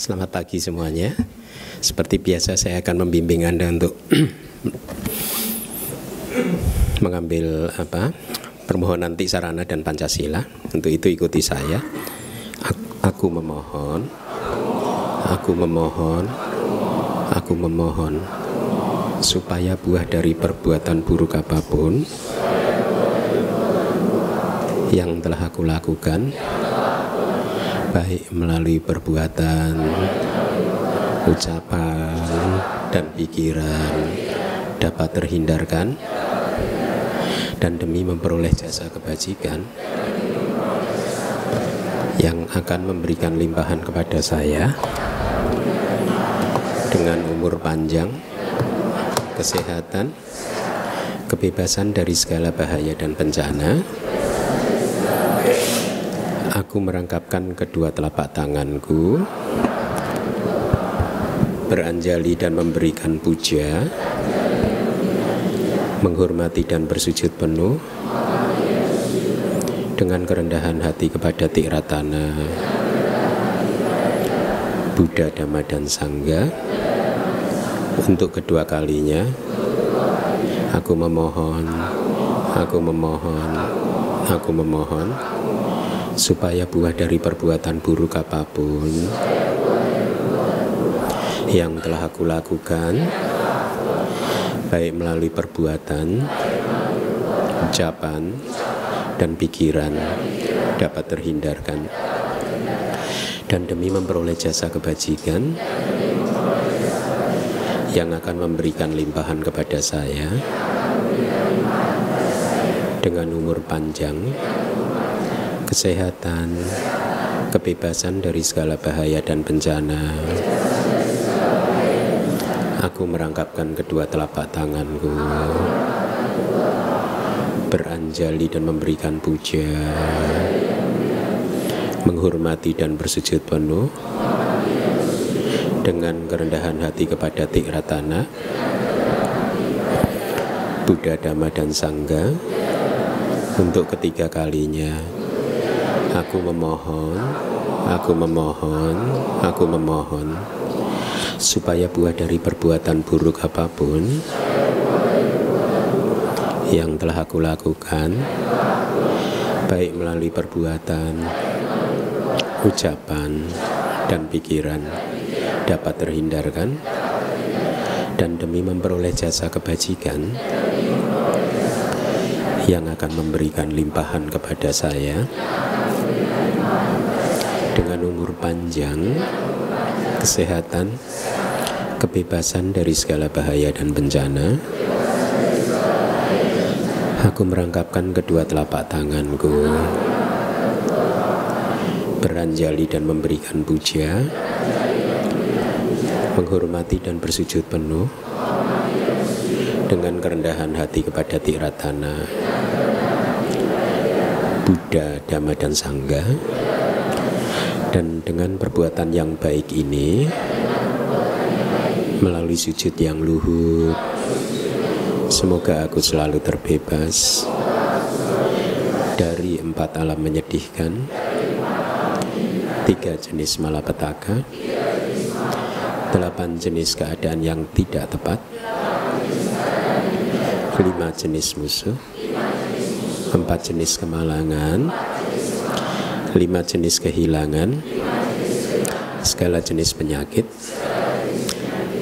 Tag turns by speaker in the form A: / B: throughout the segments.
A: Selamat pagi semuanya. Seperti biasa saya akan membimbing Anda untuk mengambil permohonan Tisarana dan Pancasila. Untuk itu ikuti saya. Aku memohon supaya buah dari perbuatan buruk apapun yang telah aku lakukan, baik melalui perbuatan, ucapan, dan pikiran, dapat terhindarkan, dan demi memperoleh jasa kebajikan yang akan memberikan limpahan kepada saya dengan umur panjang, kesehatan, kebebasan dari segala bahaya dan bencana. Aku merangkapkan kedua telapak tanganku, beranjali dan memberikan puja, menghormati dan bersujud penuh dengan kerendahan hati kepada Tiratana, Buddha, Dhamma, dan Sangha. Untuk kedua kalinya, aku memohon supaya buah dari perbuatan buruk apapun yang telah aku lakukan, baik melalui perbuatan, ucapan, dan pikiran, dapat terhindarkan, dan demi memperoleh jasa kebajikan yang akan memberikan limpahan kepada saya dengan umur panjang, kesehatan, kebebasan dari segala bahaya dan bencana. Aku merangkapkan kedua telapak tanganku, beranjali dan memberikan puja, menghormati dan bersujud penuh dengan kerendahan hati kepada Tiratana, Buddha, Dhamma, dan Sangha. Untuk ketiga kalinya, aku memohon supaya buah dari perbuatan buruk apapun yang telah aku lakukan, baik melalui perbuatan, ucapan, dan pikiran, dapat terhindarkan, dan demi memperoleh jasa kebajikan yang akan memberikan limpahan kepada saya dengan umur panjang, kesehatan, kebebasan dari segala bahaya dan bencana. Aku merangkapkan kedua telapak tanganku, beranjali dan memberikan puja, menghormati dan bersujud penuh dengan kerendahan hati kepada Tiratana, Buddha, Dhamma, dan Sangha. Dan dengan perbuatan yang baik ini, melalui sujud yang luhur, semoga aku selalu terbebas dari 4 alam menyedihkan, 3 jenis malapetaka, 8 jenis keadaan yang tidak tepat, 5 jenis musuh, 4 jenis kemalangan, 5 jenis kehilangan, segala jenis penyakit,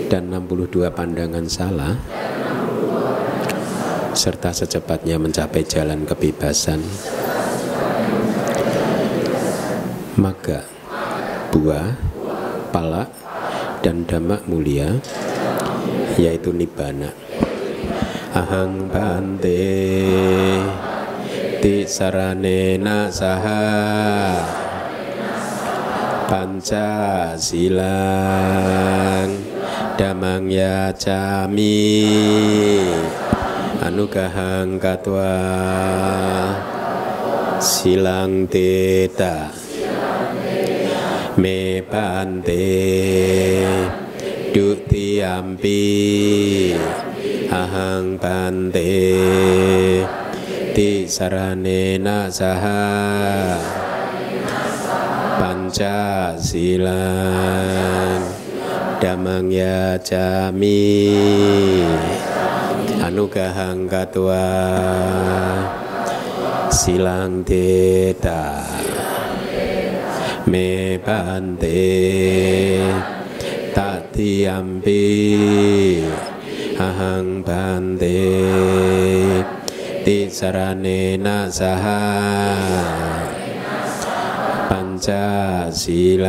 A: dan 62 pandangan salah, serta secepatnya mencapai jalan kebebasan. Maka buah, pala, dan dhamma mulia, yaitu nibbana. Ahang bante Tisaranena saha Pancasilang Damang yacami Anugahang katwa Silang teta Me bante Dutiyampi Ahang bante Tisaranena saha Pancasilan Dhammang yacami Anugahang katva Silang teta Me bante Tatiyampi Ahang bante Tisaranena saha Pancasilang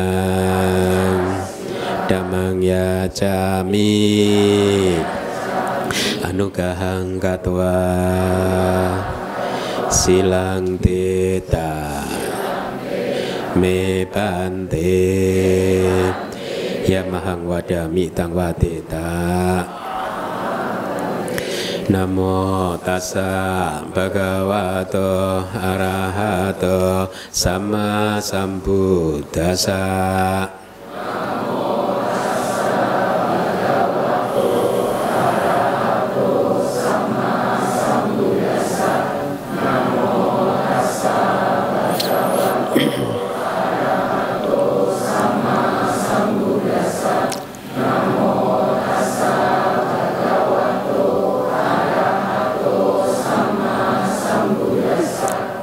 A: Dhammang yacami Anugahang katva Silang teta Me bante Yamahang wadami tang wadeta Namo tassa bhagavato arahato sama sambuddhassa.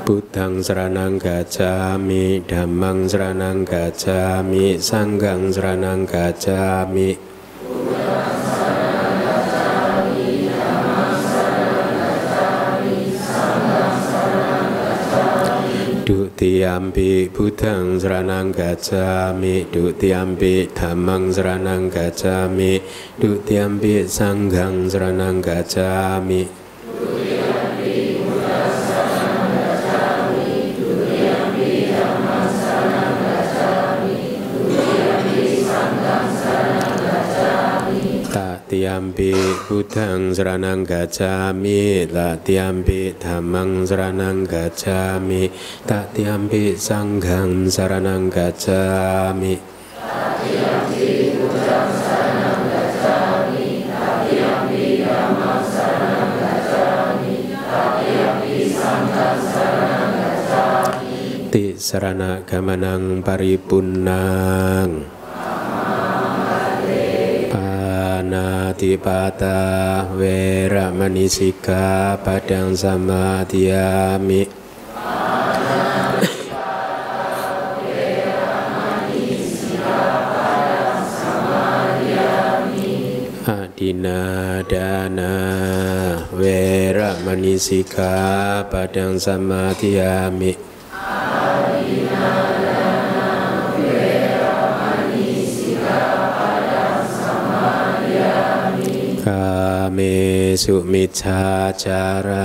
A: Buddhang saranang gacchami, dhammang saranang gacchami, sanghang saranang gacchami. Dutiyampi buddhang saranang gacchami, dutiyampi dhammang saranang gacchami, dutiyampi sanghang saranang gacchami. Tatiyampi buddhang saranang gacchami, tatiyampi dhammang saranang gacchami, tatiyampi sanghang saranang gacchami. Tatiyampi buddhang saranang gacchami, tatiyampi dhammang saranang gacchami, tatiyampi sanghang saranang gacchami. Ti sarana gamanang paripunnang Natipata weramani sikkhapadang samadhiyami. Adinadana weramani sikkhapadang samadhiyami. Kame sumiccacara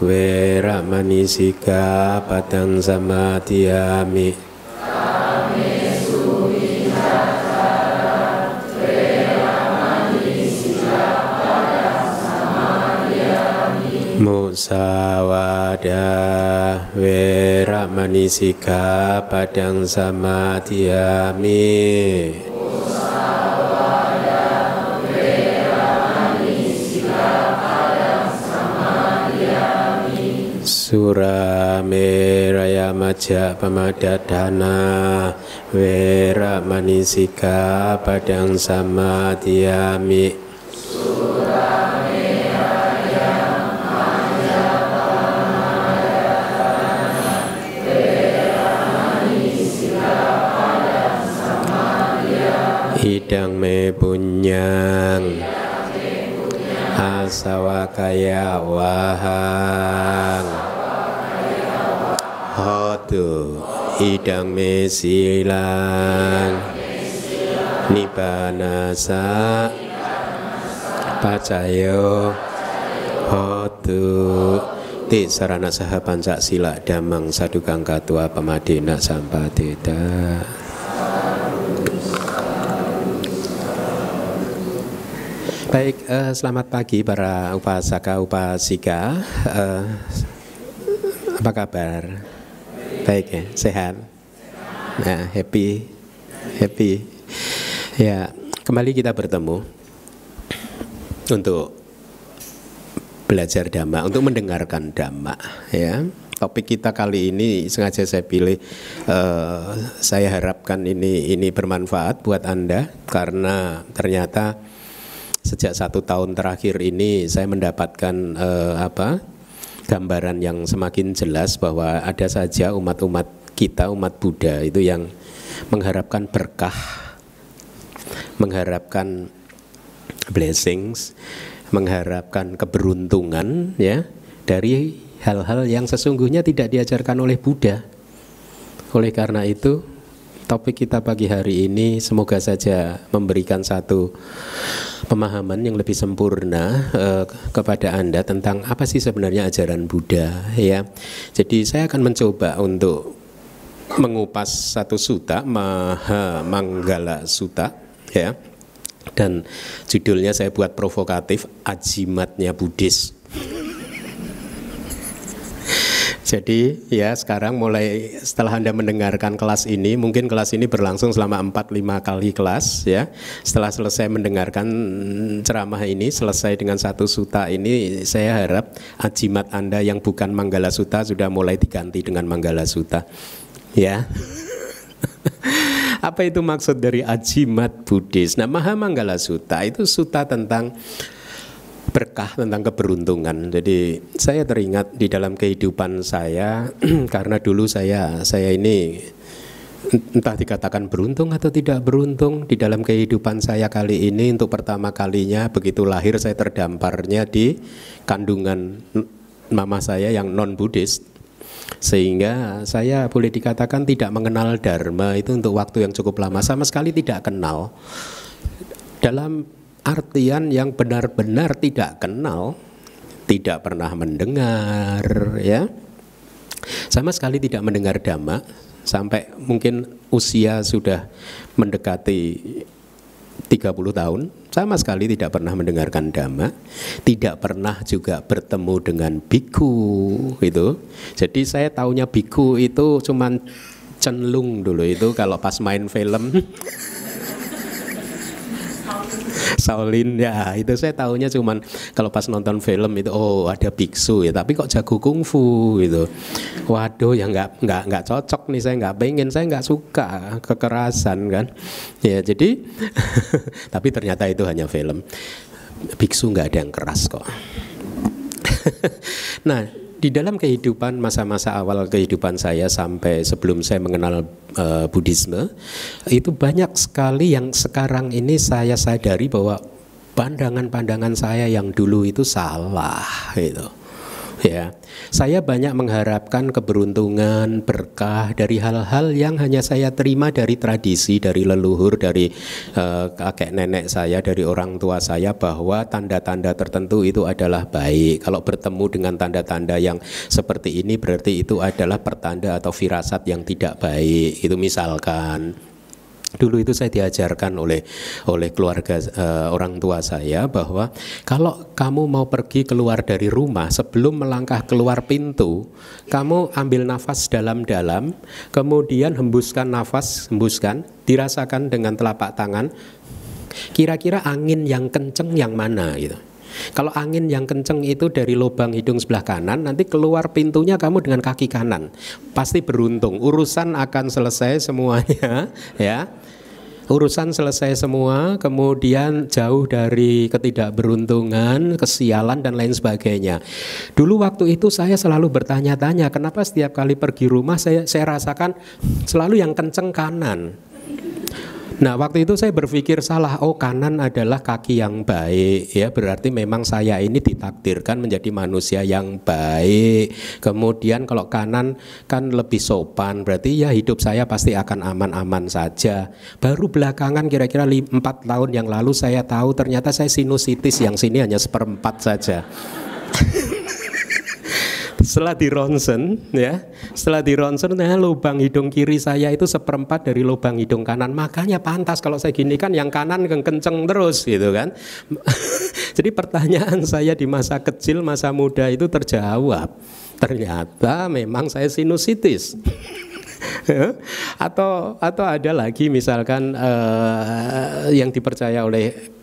A: weramani sikkhapadang samadhiyami. Kame sumiccacara weramani sikkhapadang samadhiyami. Musawada weramani sikkhapadang samadhiyami. Surameraya majja pamadadana weramani sikkhapadang samadhiyami. Surameraya majja pamadadana weramani sikkhapadang samadhiyami. Idang me punyang asawakaya wahang hotu idang me silang nibbanasa pacayo hotu ti sarana saha pancasila dhammang sadukang katva pamadena sampadeta. Baik, selamat pagi para upasaka upasika. Apa kabar? Baik ya, sehat. Nah, happy. Ya, kembali kita bertemu untuk belajar Dhamma, untuk mendengarkan Dhamma. Ya, Topik kita kali ini sengaja saya pilih, saya harapkan ini bermanfaat buat Anda, karena ternyata sejak 1 tahun terakhir ini saya mendapatkan gambaran yang semakin jelas bahwa ada saja umat-umat kita, umat Buddha itu yang mengharapkan berkah, mengharapkan blessings, mengharapkan keberuntungan ya dari hal-hal yang sesungguhnya tidak diajarkan oleh Buddha. Oleh karena itu, topik kita pagi hari ini semoga saja memberikan satu pemahaman yang lebih sempurna kepada Anda tentang apa sih sebenarnya ajaran Buddha ya. Jadi saya akan mencoba untuk mengupas satu sutta, Mahamanggala Sutta ya. Dan judulnya saya buat provokatif, ajimatnya Buddhis. Jadi ya sekarang mulai setelah Anda mendengarkan kelas ini, mungkin kelas ini berlangsung selama 4-5 kali kelas ya. Setelah selesai mendengarkan ceramah ini, selesai dengan satu sutta ini, saya harap ajimat Anda yang bukan Manggala Sutta sudah mulai diganti dengan Manggala Sutta ya. Apa itu maksud dari ajimat Buddhis? Nah, Mahamanggala Sutta itu sutta tentang berkah, tentang keberuntungan. Jadi saya teringat di dalam kehidupan saya karena dulu saya ini entah dikatakan beruntung atau tidak beruntung di dalam kehidupan saya kali ini. Untuk pertama kalinya begitu lahir saya terdamparnya di kandungan mama saya yang non-Buddhis, sehingga saya boleh dikatakan tidak mengenal Dharma itu untuk waktu yang cukup lama, sama sekali tidak kenal. Dalam artian yang benar-benar tidak kenal, tidak pernah mendengar ya, sama sekali tidak mendengar Dhamma, sampai mungkin usia sudah mendekati 30 tahun, sama sekali tidak pernah mendengarkan Dhamma, tidak pernah juga bertemu dengan biku gitu. Jadi saya taunya biku itu cuman cenlung dulu itu kalau pas main film Shaolin ya, itu saya tahunya cuman kalau pas nonton film itu oh ada biksu ya, tapi kok jago kungfu gitu. Waduh ya nggak cocok nih, saya nggak pengen, saya nggak suka kekerasan kan. Ya jadi tapi ternyata itu hanya film. Biksu nggak ada yang keras kok. Nah, di dalam kehidupan masa-masa awal kehidupan saya sampai sebelum saya mengenal Buddhisme, itu banyak sekali yang sekarang ini saya sadari bahwa pandangan-pandangan saya yang dulu itu salah gitu. Ya, saya banyak mengharapkan keberuntungan, berkah dari hal-hal yang hanya saya terima dari tradisi, dari leluhur, dari kakek nenek saya, dari orang tua saya, bahwa tanda-tanda tertentu itu adalah baik. Kalau bertemu dengan tanda-tanda yang seperti ini berarti itu adalah pertanda atau firasat yang tidak baik. Itu misalkan dulu itu saya diajarkan oleh keluarga orang tua saya bahwa kalau kamu mau pergi keluar dari rumah, sebelum melangkah keluar pintu, kamu ambil nafas dalam-dalam, kemudian hembuskan nafas, dirasakan dengan telapak tangan, kira-kira angin yang kenceng yang mana gitu. Kalau angin yang kenceng itu dari lubang hidung sebelah kanan, nanti keluar pintunya kamu dengan kaki kanan, pasti beruntung, urusan akan selesai semuanya ya. Urusan selesai semua, kemudian jauh dari ketidakberuntungan, kesialan dan lain sebagainya. Dulu waktu itu saya selalu bertanya-tanya, kenapa setiap kali pergi rumah saya rasakan selalu yang kenceng kanan. Nah, waktu itu saya berpikir salah, oh kanan adalah kaki yang baik ya, berarti memang saya ini ditakdirkan menjadi manusia yang baik. Kemudian kalau kanan kan lebih sopan, berarti ya hidup saya pasti akan aman-aman saja. Baru belakangan kira-kira 4 tahun yang lalu saya tahu ternyata saya sinusitis, yang sini hanya 1/4 saja. Setelah di ronsen ya, nah, lubang hidung kiri saya itu 1/4 dari lubang hidung kanan. Makanya pantas kalau saya gini kan yang kanan kenceng terus gitu kan. Jadi pertanyaan saya di masa kecil, masa muda itu terjawab. Ternyata memang saya sinusitis. Atau ada lagi misalkan yang dipercaya oleh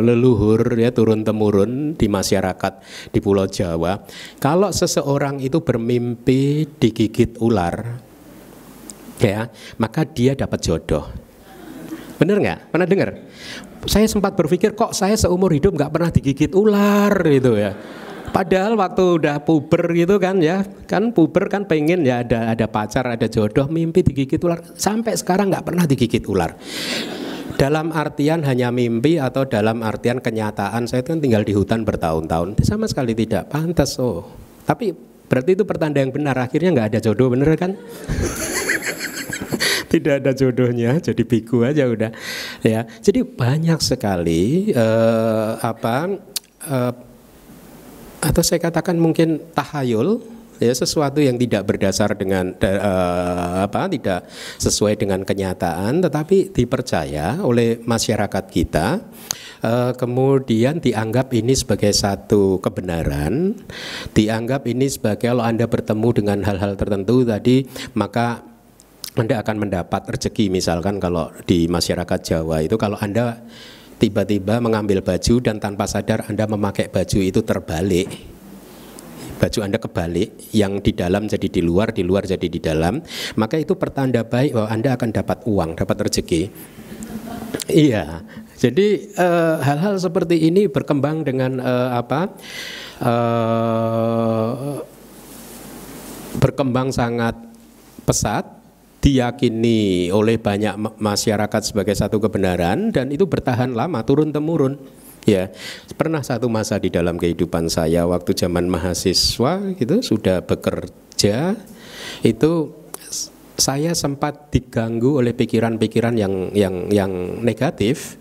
A: leluhur ya, turun temurun di masyarakat di Pulau Jawa, kalau seseorang itu bermimpi digigit ular ya, maka dia dapat jodoh. Bener nggak? Pernah dengar? Saya sempat berpikir, kok saya seumur hidup nggak pernah digigit ular gitu ya. Padahal waktu udah puber gitu kan ya, kan puber kan pengen ya ada pacar, ada jodoh, mimpi digigit ular. Sampai sekarang nggak pernah digigit ular. Dalam artian hanya mimpi atau dalam artian kenyataan saya itu kan tinggal di hutan bertahun-tahun, sama sekali tidak pantas. Oh, tapi berarti itu pertanda yang benar. Akhirnya nggak ada jodoh, bener kan? Tidak ada jodohnya, jadi biku aja udah ya. Jadi banyak sekali atau saya katakan mungkin tahayul ya, sesuatu yang tidak berdasar dengan tidak sesuai dengan kenyataan, tetapi dipercaya oleh masyarakat kita, kemudian dianggap ini sebagai satu kebenaran, dianggap ini sebagai kalau Anda bertemu dengan hal-hal tertentu tadi maka Anda akan mendapat rezeki. Misalkan kalau di masyarakat Jawa itu kalau Anda tiba-tiba mengambil baju dan tanpa sadar Anda memakai baju itu terbalik, baju Anda kebalik, yang di dalam jadi di luar jadi di dalam, maka itu pertanda baik bahwa Anda akan dapat uang, dapat rezeki. Iya, jadi hal-hal seperti ini berkembang dengan berkembang sangat pesat, diyakini oleh banyak masyarakat sebagai satu kebenaran, dan itu bertahan lama, turun temurun. Ya, pernah satu masa di dalam kehidupan saya waktu zaman mahasiswa gitu, sudah bekerja, itu saya sempat diganggu oleh pikiran-pikiran yang negatif.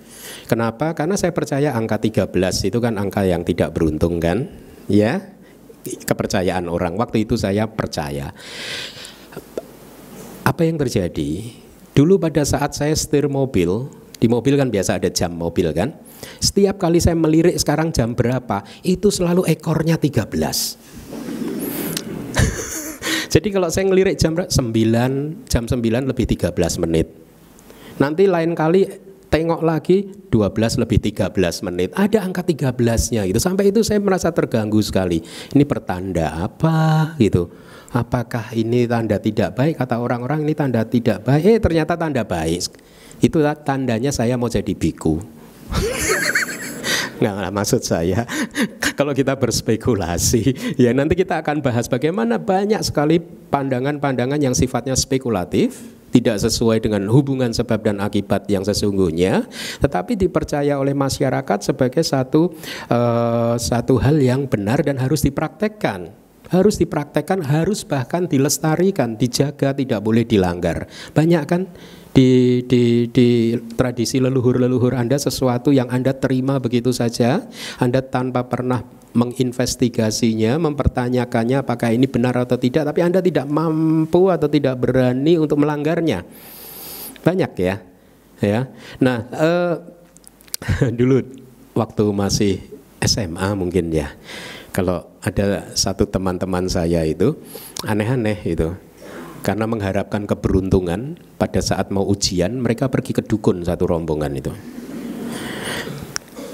A: Kenapa? Karena saya percaya angka 13 itu kan angka yang tidak beruntung kan? Ya, kepercayaan orang. Waktu itu saya percaya. Apa yang terjadi? Dulu pada saat saya setir mobil, di mobil kan biasa ada jam mobil kan. Setiap kali saya melirik sekarang jam berapa, itu selalu ekornya 13. Jadi kalau saya ngelirik jam 9 lebih 13 menit. Nanti lain kali tengok lagi 12 lebih 13 menit. Ada angka 13-nya gitu. Sampai itu saya merasa terganggu sekali. Ini pertanda apa gitu? Apakah ini tanda tidak baik? Kata orang-orang ini tanda tidak baik. Ternyata tanda baik. Itu tandanya saya mau jadi biku. Nggak, maksud saya kalau kita berspekulasi ya, nanti kita akan bahas bagaimana banyak sekali pandangan-pandangan yang sifatnya spekulatif, tidak sesuai dengan hubungan sebab dan akibat yang sesungguhnya, tetapi dipercaya oleh masyarakat sebagai satu hal yang benar dan harus dipraktekkan. Harus bahkan dilestarikan, dijaga, tidak boleh dilanggar. Banyak kan di tradisi leluhur-leluhur Anda sesuatu yang Anda terima begitu saja, Anda tanpa pernah menginvestigasinya, mempertanyakannya apakah ini benar atau tidak, tapi Anda tidak mampu atau tidak berani untuk melanggarnya. Banyak ya. Nah, dulu waktu masih SMA mungkin ya, kalau ada satu teman-teman saya itu aneh-aneh itu, karena mengharapkan keberuntungan pada saat mau ujian, mereka pergi ke dukun satu rombongan itu.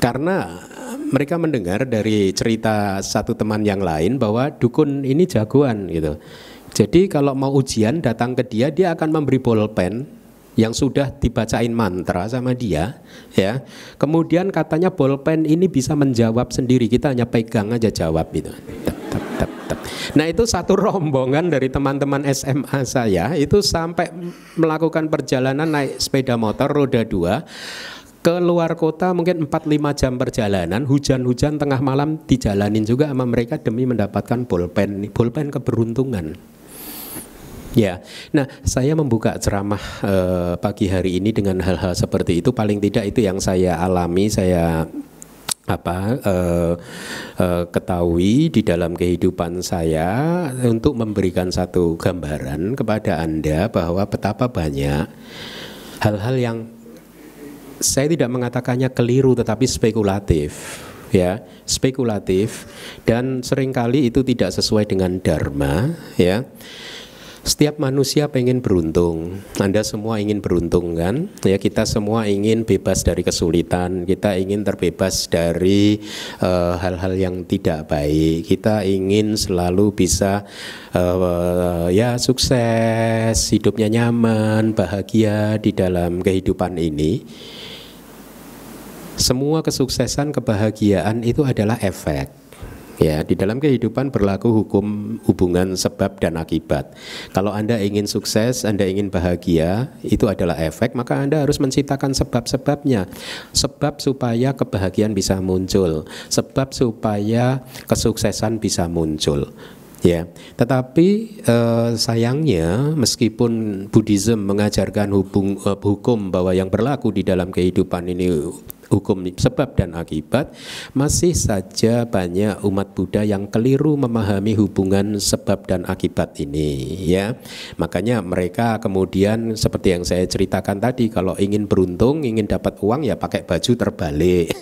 A: Karena mereka mendengar dari cerita satu teman yang lain bahwa dukun ini jagoan gitu. Jadi kalau mau ujian datang ke dia, dia akan memberi bolpen yang sudah dibacain mantra sama dia ya. Kemudian katanya bolpen ini bisa menjawab sendiri, kita hanya pegang aja jawab itu. Nah, itu satu rombongan dari teman-teman SMA saya itu sampai melakukan perjalanan naik sepeda motor roda 2 ke luar kota, mungkin 4-5 jam perjalanan, hujan-hujan tengah malam dijalanin juga sama mereka demi mendapatkan bolpen keberuntungan. Ya, nah saya membuka ceramah pagi hari ini dengan hal-hal seperti itu. Paling tidak itu yang saya alami, saya ketahui di dalam kehidupan saya, untuk memberikan satu gambaran kepada Anda bahwa betapa banyak hal-hal yang saya tidak mengatakannya keliru tetapi spekulatif ya, spekulatif, dan seringkali itu tidak sesuai dengan dharma ya. Setiap manusia pengen beruntung. Anda semua ingin beruntung kan? Ya, kita semua ingin bebas dari kesulitan. Kita ingin terbebas dari hal-hal yang tidak baik. Kita ingin selalu bisa ya sukses, hidupnya nyaman, bahagia di dalam kehidupan ini. Semua kesuksesan, kebahagiaan itu adalah efek. Ya, di dalam kehidupan berlaku hukum hubungan sebab dan akibat. Kalau Anda ingin sukses, Anda ingin bahagia, itu adalah efek, maka Anda harus menciptakan sebab-sebabnya. Sebab supaya kebahagiaan bisa muncul, sebab supaya kesuksesan bisa muncul. Ya, tetapi sayangnya meskipun Buddhism mengajarkan hukum bahwa yang berlaku di dalam kehidupan ini hukum sebab dan akibat, masih saja banyak umat Buddha yang keliru memahami hubungan sebab dan akibat ini, ya. Makanya mereka kemudian seperti yang saya ceritakan tadi, kalau ingin beruntung, ingin dapat uang ya pakai baju terbalik.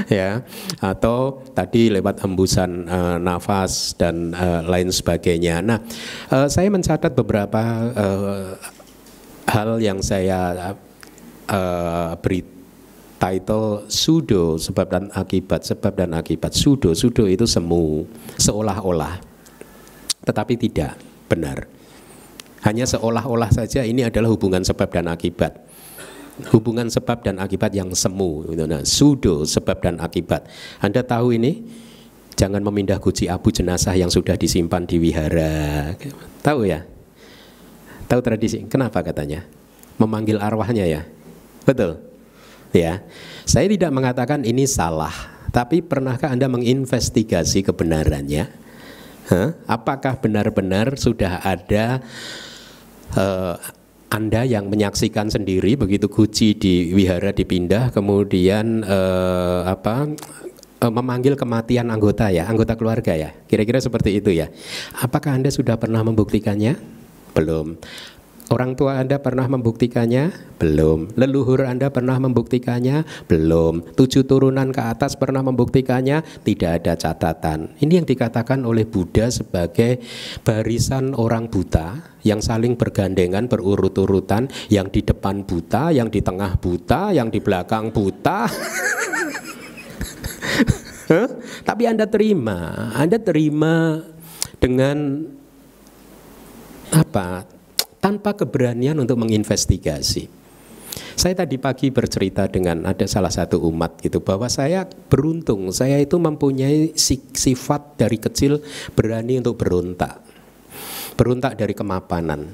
A: Ya, atau tadi lewat hembusan nafas dan lain sebagainya. Nah, saya mencatat beberapa hal yang saya beri title pseudo sebab dan akibat. Pseudo itu semu, seolah-olah, tetapi tidak benar. Hanya seolah-olah saja ini adalah hubungan sebab dan akibat. Hubungan sebab dan akibat yang semu. Nah, pseudo sebab dan akibat. Anda tahu ini? Jangan memindah guci abu jenazah yang sudah disimpan di wihara. Tahu ya? Tahu tradisi? Kenapa katanya? Memanggil arwahnya ya? Betul? Ya, saya tidak mengatakan ini salah, tapi pernahkah Anda menginvestigasi kebenarannya? Apakah benar-benar sudah ada Anda yang menyaksikan sendiri begitu guci di wihara dipindah, kemudian memanggil kematian anggota keluarga ya, kira-kira seperti itu ya. Apakah Anda sudah pernah membuktikannya? Belum. Orang tua Anda pernah membuktikannya? Belum. Leluhur Anda pernah membuktikannya? Belum. 7 turunan ke atas pernah membuktikannya? Tidak ada catatan. Ini yang dikatakan oleh Buddha sebagai barisan orang buta yang saling bergandengan, berurut-urutan, yang di depan buta, yang di tengah buta, yang di belakang buta. Tapi Anda terima dengan apa? Tanpa keberanian untuk menginvestigasi. Saya tadi pagi bercerita dengan ada salah satu umat gitu, bahwa saya beruntung, saya itu mempunyai sifat dari kecil berani untuk berontak dari kemapanan.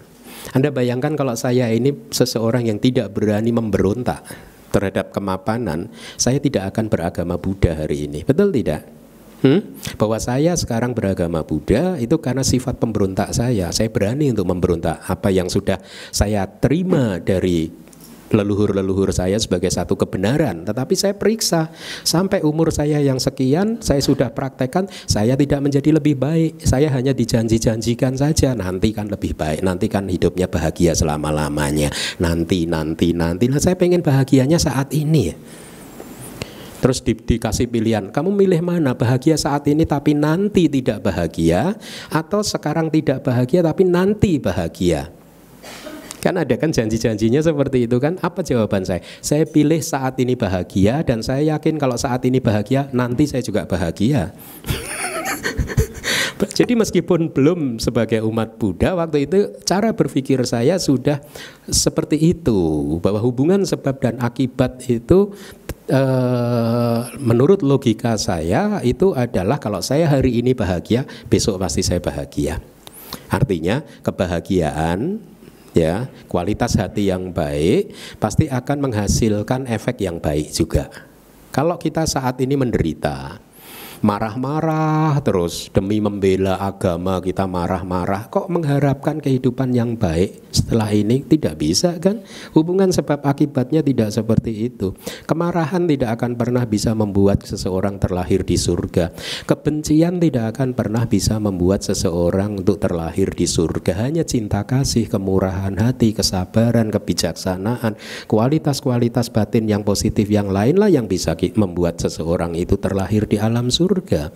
A: Anda bayangkan kalau saya ini seseorang yang tidak berani memberontak terhadap kemapanan, saya tidak akan beragama Buddha hari ini, betul tidak? Bahwa saya sekarang beragama Buddha itu karena sifat pemberontak saya berani untuk memberontak apa yang sudah saya terima dari leluhur-leluhur saya sebagai satu kebenaran. Tetapi saya periksa sampai umur saya yang sekian, saya sudah praktekkan, saya tidak menjadi lebih baik. Saya hanya dijanji-janjikan saja, nanti kan lebih baik, nanti kan hidupnya bahagia selama-lamanya, nanti. Nah, saya pengen bahagianya saat ini. Terus dikasih pilihan, kamu milih mana? Bahagia saat ini tapi nanti tidak bahagia, atau sekarang tidak bahagia tapi nanti bahagia? Kan ada kan janji-janjinya seperti itu kan? Apa jawaban saya? Saya pilih saat ini bahagia, dan saya yakin kalau saat ini bahagia, nanti saya juga bahagia. Jadi meskipun belum sebagai umat Buddha, waktu itu cara berpikir saya sudah seperti itu, bahwa hubungan sebab dan akibat itu menurut logika saya itu adalah kalau saya hari ini bahagia, besok pasti saya bahagia. Artinya kebahagiaan, ya, kualitas hati yang baik pasti akan menghasilkan efek yang baik juga. Kalau kita saat ini menderita, marah-marah terus demi membela agama kita marah-marah, kok mengharapkan kehidupan yang baik? setelah ini? Tidak bisa kan? Hubungan sebab akibatnya tidak seperti itu. Kemarahan tidak akan pernah bisa membuat seseorang terlahir di surga. Kebencian tidak akan pernah bisa membuat seseorang untuk terlahir di surga. Hanya cinta kasih, kemurahan hati, kesabaran, kebijaksanaan, kualitas-kualitas batin yang positif yang lainlah yang bisa membuat seseorang itu terlahir di alam surga.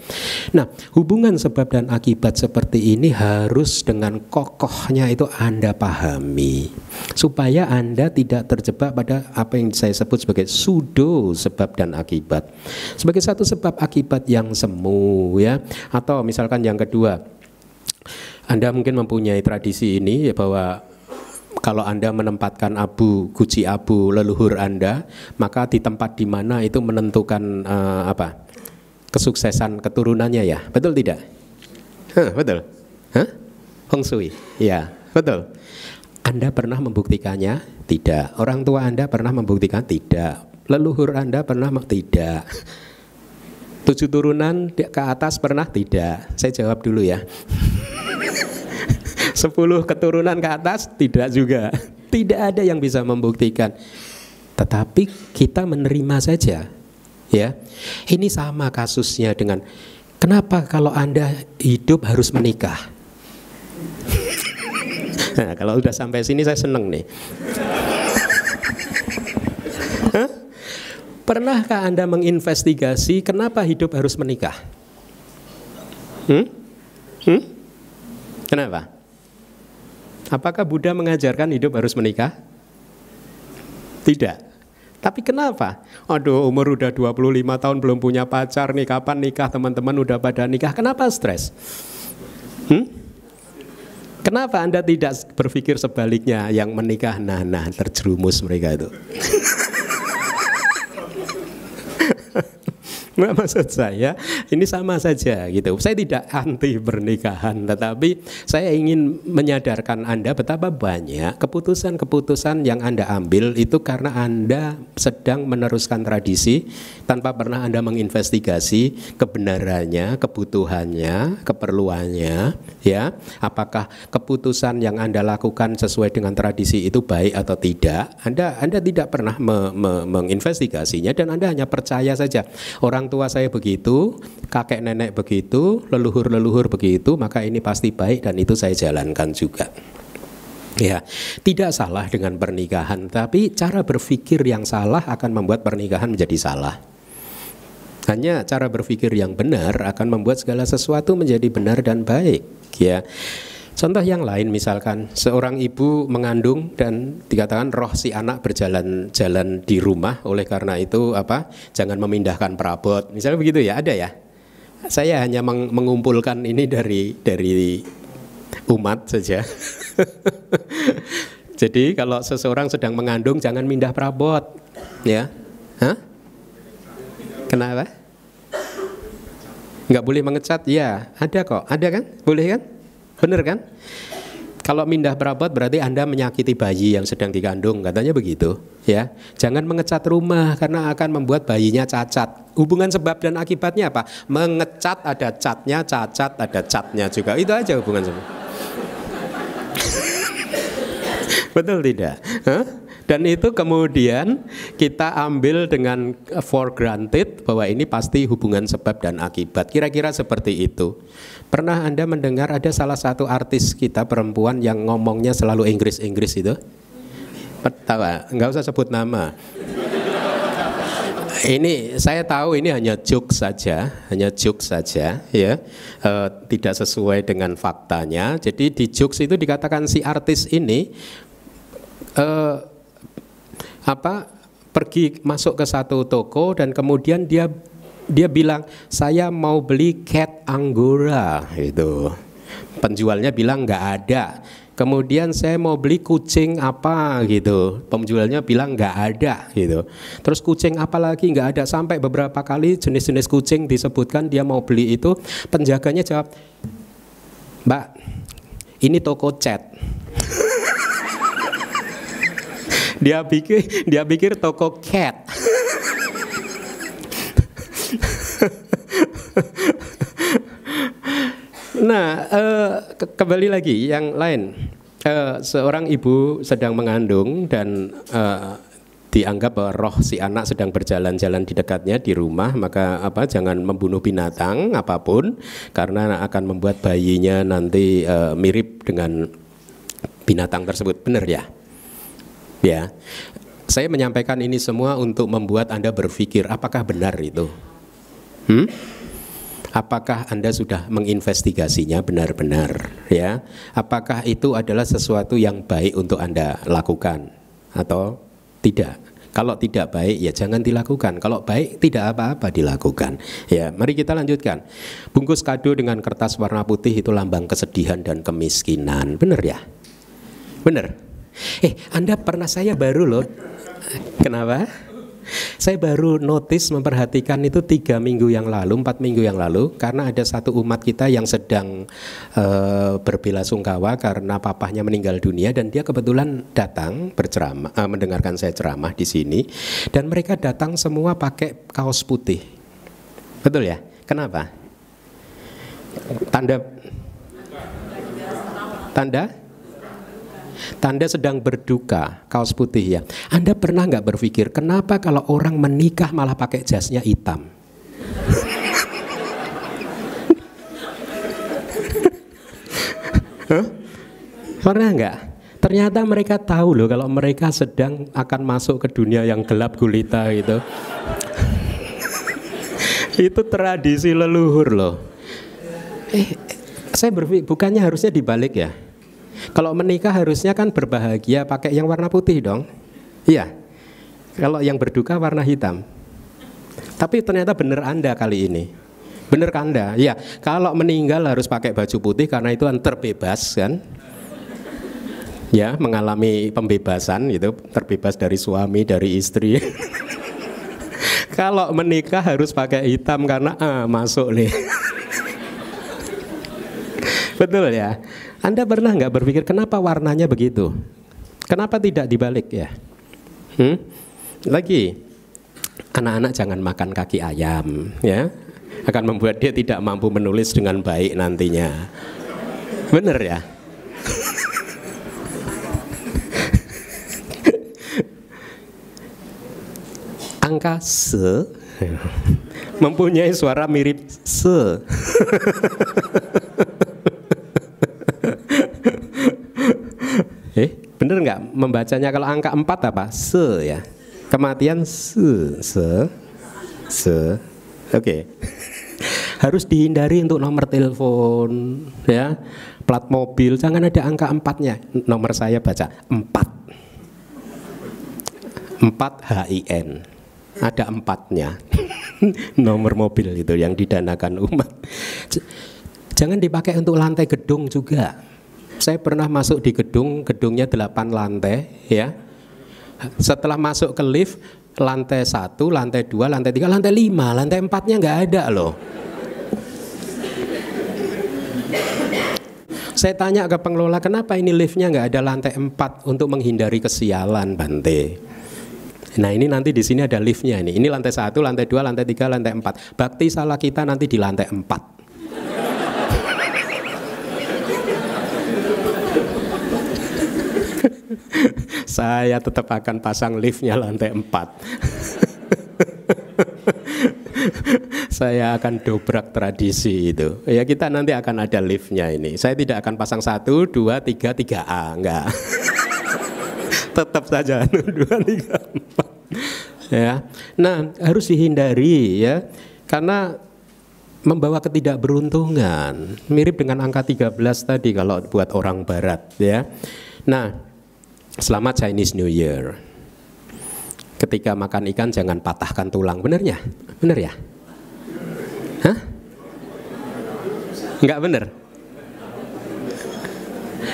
A: Nah, hubungan sebab dan akibat seperti ini harus dengan kokohnya itu Anda pahami, supaya Anda tidak terjebak pada apa yang saya sebut sebagai pseudo sebab dan akibat, sebagai satu sebab akibat yang semu, ya. Atau misalkan yang kedua, Anda mungkin mempunyai tradisi ini ya, bahwa kalau Anda menempatkan guci abu leluhur Anda, maka di tempat di mana itu menentukan kesuksesan keturunannya, ya. Betul tidak? Betul. Feng Shui. Ya, betul. Anda pernah membuktikannya? Tidak. Orang tua Anda pernah membuktikan? Tidak. Leluhur Anda pernah? Tidak. 7 turunan ke atas pernah? Tidak. Saya jawab dulu ya. 10 keturunan ke atas? Tidak juga. Tidak ada yang bisa membuktikan. Tetapi kita menerima saja. Ya. Ini sama kasusnya dengan kenapa kalau Anda hidup harus menikah? Nah, kalau udah sampai sini saya seneng nih. Pernahkah Anda menginvestigasi kenapa hidup harus menikah? Kenapa? Apakah Buddha mengajarkan hidup harus menikah? Tidak. Tapi kenapa? Aduh, umur udah 25 tahun belum punya pacar nih, kapan nikah? Teman-teman udah pada nikah, kenapa stres? Kenapa Anda tidak berpikir sebaliknya, yang menikah nah terjerumus mereka itu? Nah, maksud saya ini sama saja gitu. Saya tidak anti pernikahan, tetapi saya ingin menyadarkan Anda betapa banyak keputusan-keputusan yang Anda ambil itu karena Anda sedang meneruskan tradisi tanpa pernah Anda menginvestigasi kebenarannya, kebutuhannya, keperluannya, ya. Apakah keputusan yang Anda lakukan sesuai dengan tradisi itu baik atau tidak? Anda tidak pernah menginvestigasinya dan Anda hanya percaya saja. Orang tua saya begitu, kakek nenek begitu, leluhur begitu, maka ini pasti baik dan itu saya jalankan juga. Ya, tidak salah dengan pernikahan, tapi cara berpikir yang salah akan membuat pernikahan menjadi salah. Hanya cara berpikir yang benar akan membuat segala sesuatu menjadi benar dan baik, ya. Contoh yang lain, misalkan seorang ibu mengandung dan dikatakan roh si anak berjalan-jalan di rumah, oleh karena itu jangan memindahkan perabot, misalnya begitu ya, ada ya. Saya hanya mengumpulkan ini dari umat saja. Jadi kalau seseorang sedang mengandung jangan mindah perabot, ya. Kenapa? Nggak boleh mengecat? Ya, ada kok, ada kan? Boleh kan? Bener kan? Kalau mindah perabot berarti Anda menyakiti bayi yang sedang dikandung, katanya begitu, ya. Jangan mengecat rumah karena akan membuat bayinya cacat. Hubungan sebab dan akibatnya apa? Mengecat ada catnya, cacat ada catnya juga. Itu aja hubungan sebab. Betul tidak? Dan itu kemudian kita ambil dengan for granted bahwa ini pasti hubungan sebab dan akibat. Kira-kira seperti itu. Pernah Anda mendengar ada salah satu artis kita perempuan yang ngomongnya selalu Inggris-Inggris itu? Tahu? Nggak usah sebut nama. Ini saya tahu ini hanya joke saja, ya, tidak sesuai dengan faktanya. Jadi di jokes itu dikatakan si artis ini pergi masuk ke satu toko dan kemudian dia bilang saya mau beli cat Angora itu. Penjualnya bilang nggak ada. Kemudian saya mau beli kucing apa gitu. Penjualnya bilang nggak ada gitu. Terus kucing apa lagi nggak ada, sampai beberapa kali jenis-jenis kucing disebutkan dia mau beli itu. Penjaganya jawab, "Mbak, ini toko cat." Dia pikir toko cat. Nah, kembali lagi yang lain. Seorang ibu sedang mengandung dan dianggap bahwa roh si anak sedang berjalan-jalan di dekatnya di rumah, maka jangan membunuh binatang apapun karena akan membuat bayinya nanti mirip dengan binatang tersebut. Benar ya? Ya. Saya menyampaikan ini semua untuk membuat Anda berpikir apakah benar itu? Apakah Anda sudah menginvestigasinya benar-benar, ya? Apakah itu adalah sesuatu yang baik untuk Anda lakukan atau tidak? Kalau tidak baik ya jangan dilakukan. Kalau baik tidak apa-apa dilakukan. Ya, mari kita lanjutkan. Bungkus kado dengan kertas warna putih itu lambang kesedihan dan kemiskinan. Benar ya? Benar. Anda pernah, saya baru loh. Kenapa? Saya baru notice, memperhatikan itu 3 minggu yang lalu, 4 minggu yang lalu, karena ada satu umat kita yang sedang berbelasungkawa karena papahnya meninggal dunia, dan dia kebetulan datang berceramah, mendengarkan saya ceramah di sini, dan mereka datang semua pakai kaos putih. Betul ya? Kenapa? Tanda sedang berduka, kaos putih ya. Anda pernah nggak berpikir kenapa kalau orang menikah malah pakai jasnya hitam? Pernah nggak? Ternyata mereka tahu loh kalau mereka sedang akan masuk ke dunia yang gelap gulita gitu. Itu tradisi leluhur loh. Saya berpikir bukannya harusnya dibalik ya? Kalau menikah harusnya kan berbahagia pakai yang warna putih dong. Iya. Kalau yang berduka warna hitam. Tapi ternyata benar Anda kali ini. Benar kan Anda? Iya. Kalau meninggal harus pakai baju putih karena itu terbebas kan. Ya, mengalami pembebasan gitu, terbebas dari suami, dari istri. Kalau menikah harus pakai hitam karena masuk nih. Betul ya? Anda pernah nggak berpikir kenapa warnanya begitu? Kenapa tidak dibalik ya? Lagi, anak-anak jangan makan kaki ayam, ya, akan membuat dia tidak mampu menulis dengan baik nantinya. Bener ya? Angka se mempunyai suara mirip se. Bener nggak membacanya kalau angka 4 apa? Se ya. Kematian se. Oke. Harus dihindari untuk nomor telepon ya. Plat mobil jangan ada angka 4-nya. Nomor saya baca 4. 4 HIN. Ada 4-nya. Nomor mobil itu yang didanakan umat. Jangan dipakai untuk lantai gedung juga. Saya pernah masuk di gedungnya 8 lantai ya. Setelah masuk ke lift, lantai 1, lantai 2, lantai 3, lantai 5, lantai 4-nya nggak ada loh. Saya tanya ke pengelola, kenapa ini liftnya nggak ada lantai 4 untuk menghindari kesialan, Bante. Nah ini nanti di sini ada liftnya ini. Ini lantai 1, lantai 2, lantai 3, lantai 4. Bakti salah kita nanti di lantai 4. Saya tetap akan pasang liftnya lantai 4. Saya akan dobrak tradisi itu. Ya kita nanti akan ada liftnya ini. Saya tidak akan pasang 1, 2, 3, 3A. Enggak. Tetap saja 1, 2, 3, 4. Ya. Nah harus dihindari ya. Karena membawa ketidakberuntungan. Mirip dengan angka 13 tadi kalau buat orang barat ya. Nah, selamat Chinese New Year. Ketika makan ikan jangan patahkan tulang, benernya? Bener ya? Hah? Enggak bener?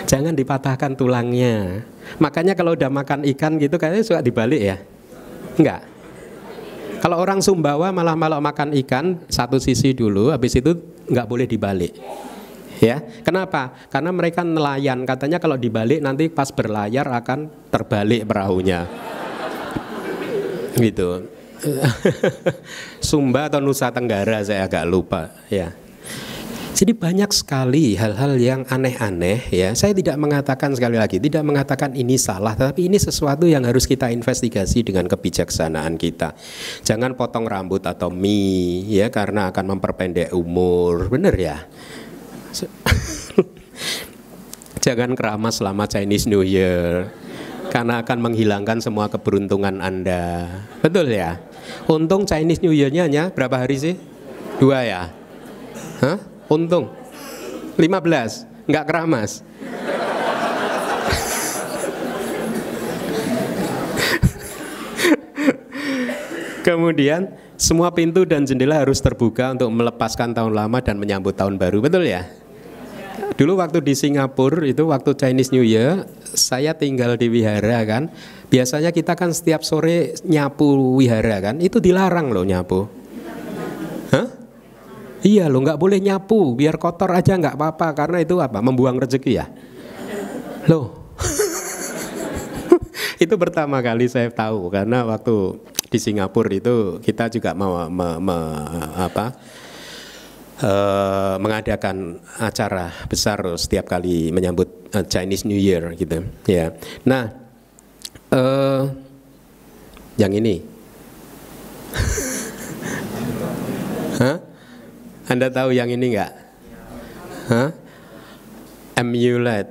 A: Jangan dipatahkan tulangnya. Makanya kalau udah makan ikan gitu kayaknya suka dibalik ya? Enggak? Kalau orang Sumbawa malah makan ikan satu sisi dulu, habis itu enggak boleh dibalik. Ya, kenapa? Karena mereka nelayan, katanya kalau dibalik nanti pas berlayar akan terbalik perahunya. Gitu. Sumba atau Nusa Tenggara saya agak lupa ya. Jadi banyak sekali hal-hal yang aneh-aneh ya. Saya tidak mengatakan, sekali lagi, tidak mengatakan ini salah, tapi ini sesuatu yang harus kita investigasi dengan kebijaksanaan kita. Jangan potong rambut atau mie ya, karena akan memperpendek umur. Bener ya? Jangan keramas selama Chinese New Year, karena akan menghilangkan semua keberuntungan Anda. Betul ya? Untung Chinese New Year-nya hanya berapa hari sih? 2 ya? Hah? Untung 15, nggak keramas. Kemudian semua pintu dan jendela harus terbuka untuk melepaskan tahun lama dan menyambut tahun baru. Betul ya? Dulu waktu di Singapura itu, waktu Chinese New Year, saya tinggal di wihara kan. Biasanya kita kan setiap sore nyapu wihara kan. Itu dilarang loh nyapu. Hah? Iya loh, nggak boleh nyapu, biar kotor aja nggak apa-apa, karena itu apa? Membuang rezeki ya. Loh, itu pertama kali saya tahu, karena waktu di Singapura itu kita juga mengadakan acara besar setiap kali menyambut Chinese New Year gitu. Ya, nah, yang ini, hah? Anda tahu yang ini enggak? Hah? Amulet.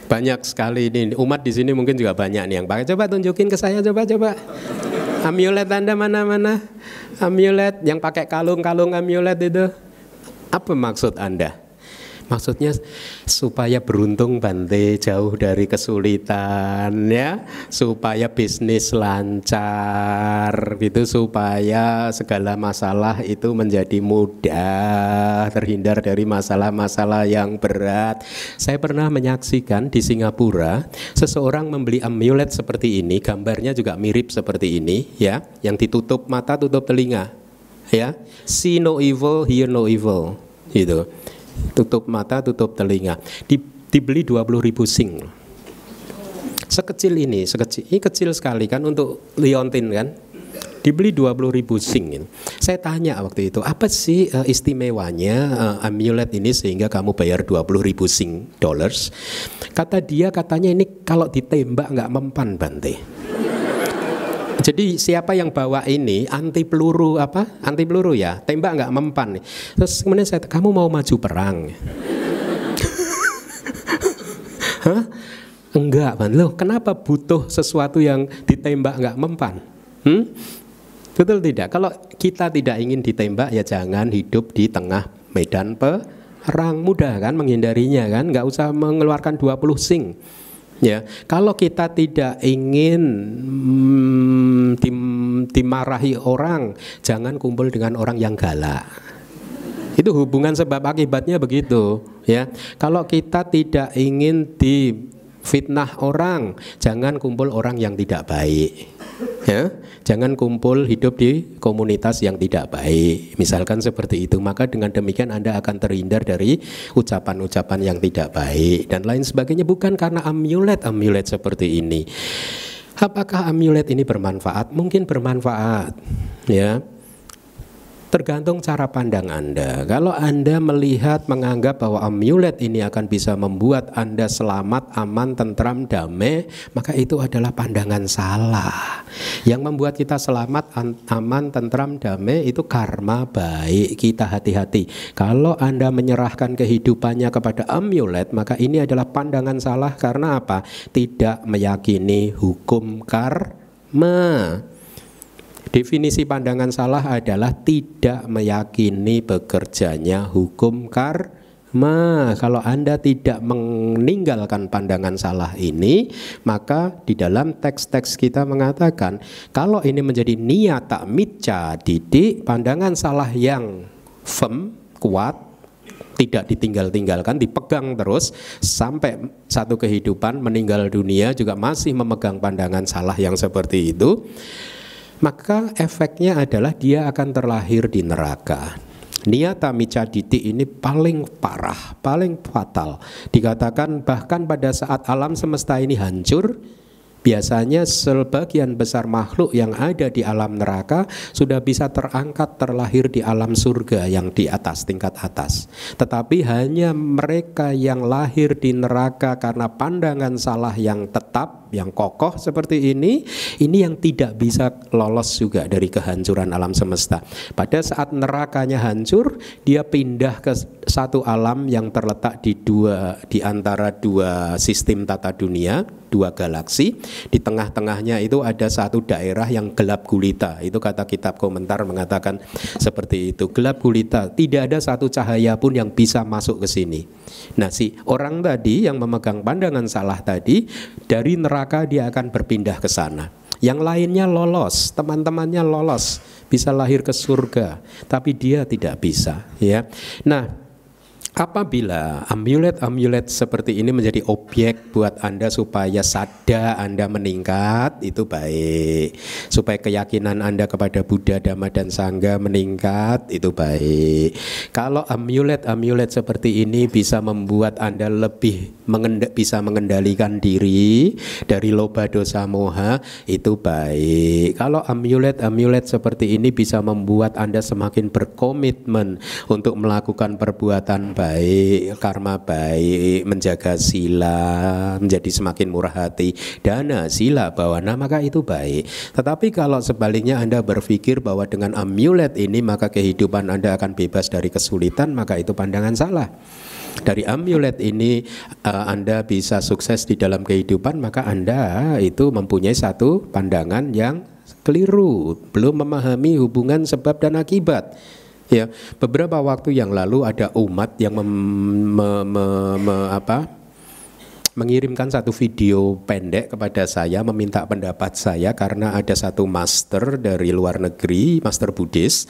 A: Banyak sekali ini. Umat di sini mungkin juga banyak nih yang pakai. Coba tunjukin ke saya, coba. Amulet Anda mana? Amulet yang pakai kalung-kalung amulet itu. Apa maksud Anda? Maksudnya supaya beruntung Bante, jauh dari kesulitan ya, supaya bisnis lancar gitu, supaya segala masalah itu menjadi mudah, terhindar dari masalah-masalah yang berat. Saya pernah menyaksikan di Singapura seseorang membeli amulet seperti ini, gambarnya juga mirip seperti ini ya, yang ditutup mata, tutup telinga ya, see no evil, hear no evil gitu. Tutup mata, tutup telinga. Dibeli 20.000 sing. Sekecil ini kecil sekali kan untuk liontin kan. Dibeli 20.000 sing. Saya tanya waktu itu, apa sih istimewanya amulet ini sehingga kamu bayar 20.000 sing dollars? Kata dia, katanya ini kalau ditembak nggak mempan Bante. Jadi siapa yang bawa ini anti peluru ya, tembak nggak mempan. Terus kemudian saya, kamu mau maju perang? Hah? Enggak, Bang. Loh, kenapa butuh sesuatu yang ditembak nggak mempan? Betul tidak? Kalau kita tidak ingin ditembak, ya jangan hidup di tengah medan perang. Mudah kan menghindarinya kan, nggak usah mengeluarkan 20 sing. Ya, kalau kita tidak ingin dimarahi orang, jangan kumpul dengan orang yang galak. Itu hubungan sebab akibatnya begitu, ya. Kalau kita tidak ingin difitnah orang, jangan kumpul orang yang tidak baik. Ya, jangan kumpul hidup di komunitas yang tidak baik. Misalkan seperti itu, maka dengan demikian Anda akan terhindar dari ucapan-ucapan yang tidak baik dan lain sebagainya. Bukan karena amulet seperti ini. Apakah amulet ini bermanfaat? Mungkin bermanfaat, ya. Tergantung cara pandang Anda. Kalau Anda melihat, menganggap bahwa amulet ini akan bisa membuat Anda selamat, aman, tentram, damai, maka itu adalah pandangan salah. Yang membuat kita selamat, aman, tentram, damai itu karma baik. Kita hati-hati. Kalau Anda menyerahkan kehidupannya kepada amulet, maka ini adalah pandangan salah. Karena apa? Tidak meyakini hukum karma. Definisi pandangan salah adalah tidak meyakini bekerjanya hukum karma. Kalau Anda tidak meninggalkan pandangan salah ini, maka di dalam teks-teks kita mengatakan kalau ini menjadi niyata micca didik, pandangan salah yang firm, kuat, tidak ditinggal-tinggalkan, dipegang terus sampai satu kehidupan meninggal dunia juga masih memegang pandangan salah yang seperti itu, maka efeknya adalah dia akan terlahir di neraka. Niyata micca didik ini paling parah, paling fatal. Dikatakan bahkan pada saat alam semesta ini hancur, Biasanya sebagian besar makhluk yang ada di alam neraka sudah bisa terangkat terlahir di alam surga yang di atas, tingkat atas. Tetapi hanya mereka yang lahir di neraka karena pandangan salah yang tetap, yang kokoh seperti ini yang tidak bisa lolos juga dari kehancuran alam semesta. Pada saat nerakanya hancur, dia pindah ke satu alam yang terletak di antara dua sistem tata dunia, dua galaksi. Di tengah-tengahnya itu ada satu daerah yang gelap gulita. Itu kata kitab komentar mengatakan seperti itu. Gelap gulita, tidak ada satu cahaya pun yang bisa masuk ke sini. Nah, si orang tadi yang memegang pandangan salah tadi, dari neraka dia akan berpindah ke sana. Yang lainnya lolos, teman-temannya lolos, bisa lahir ke surga, tapi dia tidak bisa, ya. Nah, apabila amulet-amulet seperti ini menjadi objek buat Anda supaya sada Anda meningkat, itu baik. Supaya keyakinan Anda kepada Buddha, Dhamma, dan Sangha meningkat, itu baik. Kalau amulet-amulet seperti ini bisa membuat Anda lebih bisa mengendalikan diri dari loba dosa moha, itu baik. Kalau amulet-amulet seperti ini bisa membuat Anda semakin berkomitmen untuk melakukan perbuatan baik, karma baik, menjaga sila, menjadi semakin murah hati, dana, sila, bawana, maka itu baik. Tetapi kalau sebaliknya Anda berpikir bahwa dengan amulet ini maka kehidupan Anda akan bebas dari kesulitan, maka itu pandangan salah. Dari amulet ini Anda bisa sukses di dalam kehidupan, maka Anda itu mempunyai satu pandangan yang keliru, belum memahami hubungan sebab dan akibat. Ya, beberapa waktu yang lalu ada umat yang mengirimkan satu video pendek kepada saya, meminta pendapat saya karena ada satu master dari luar negeri, master Buddhis,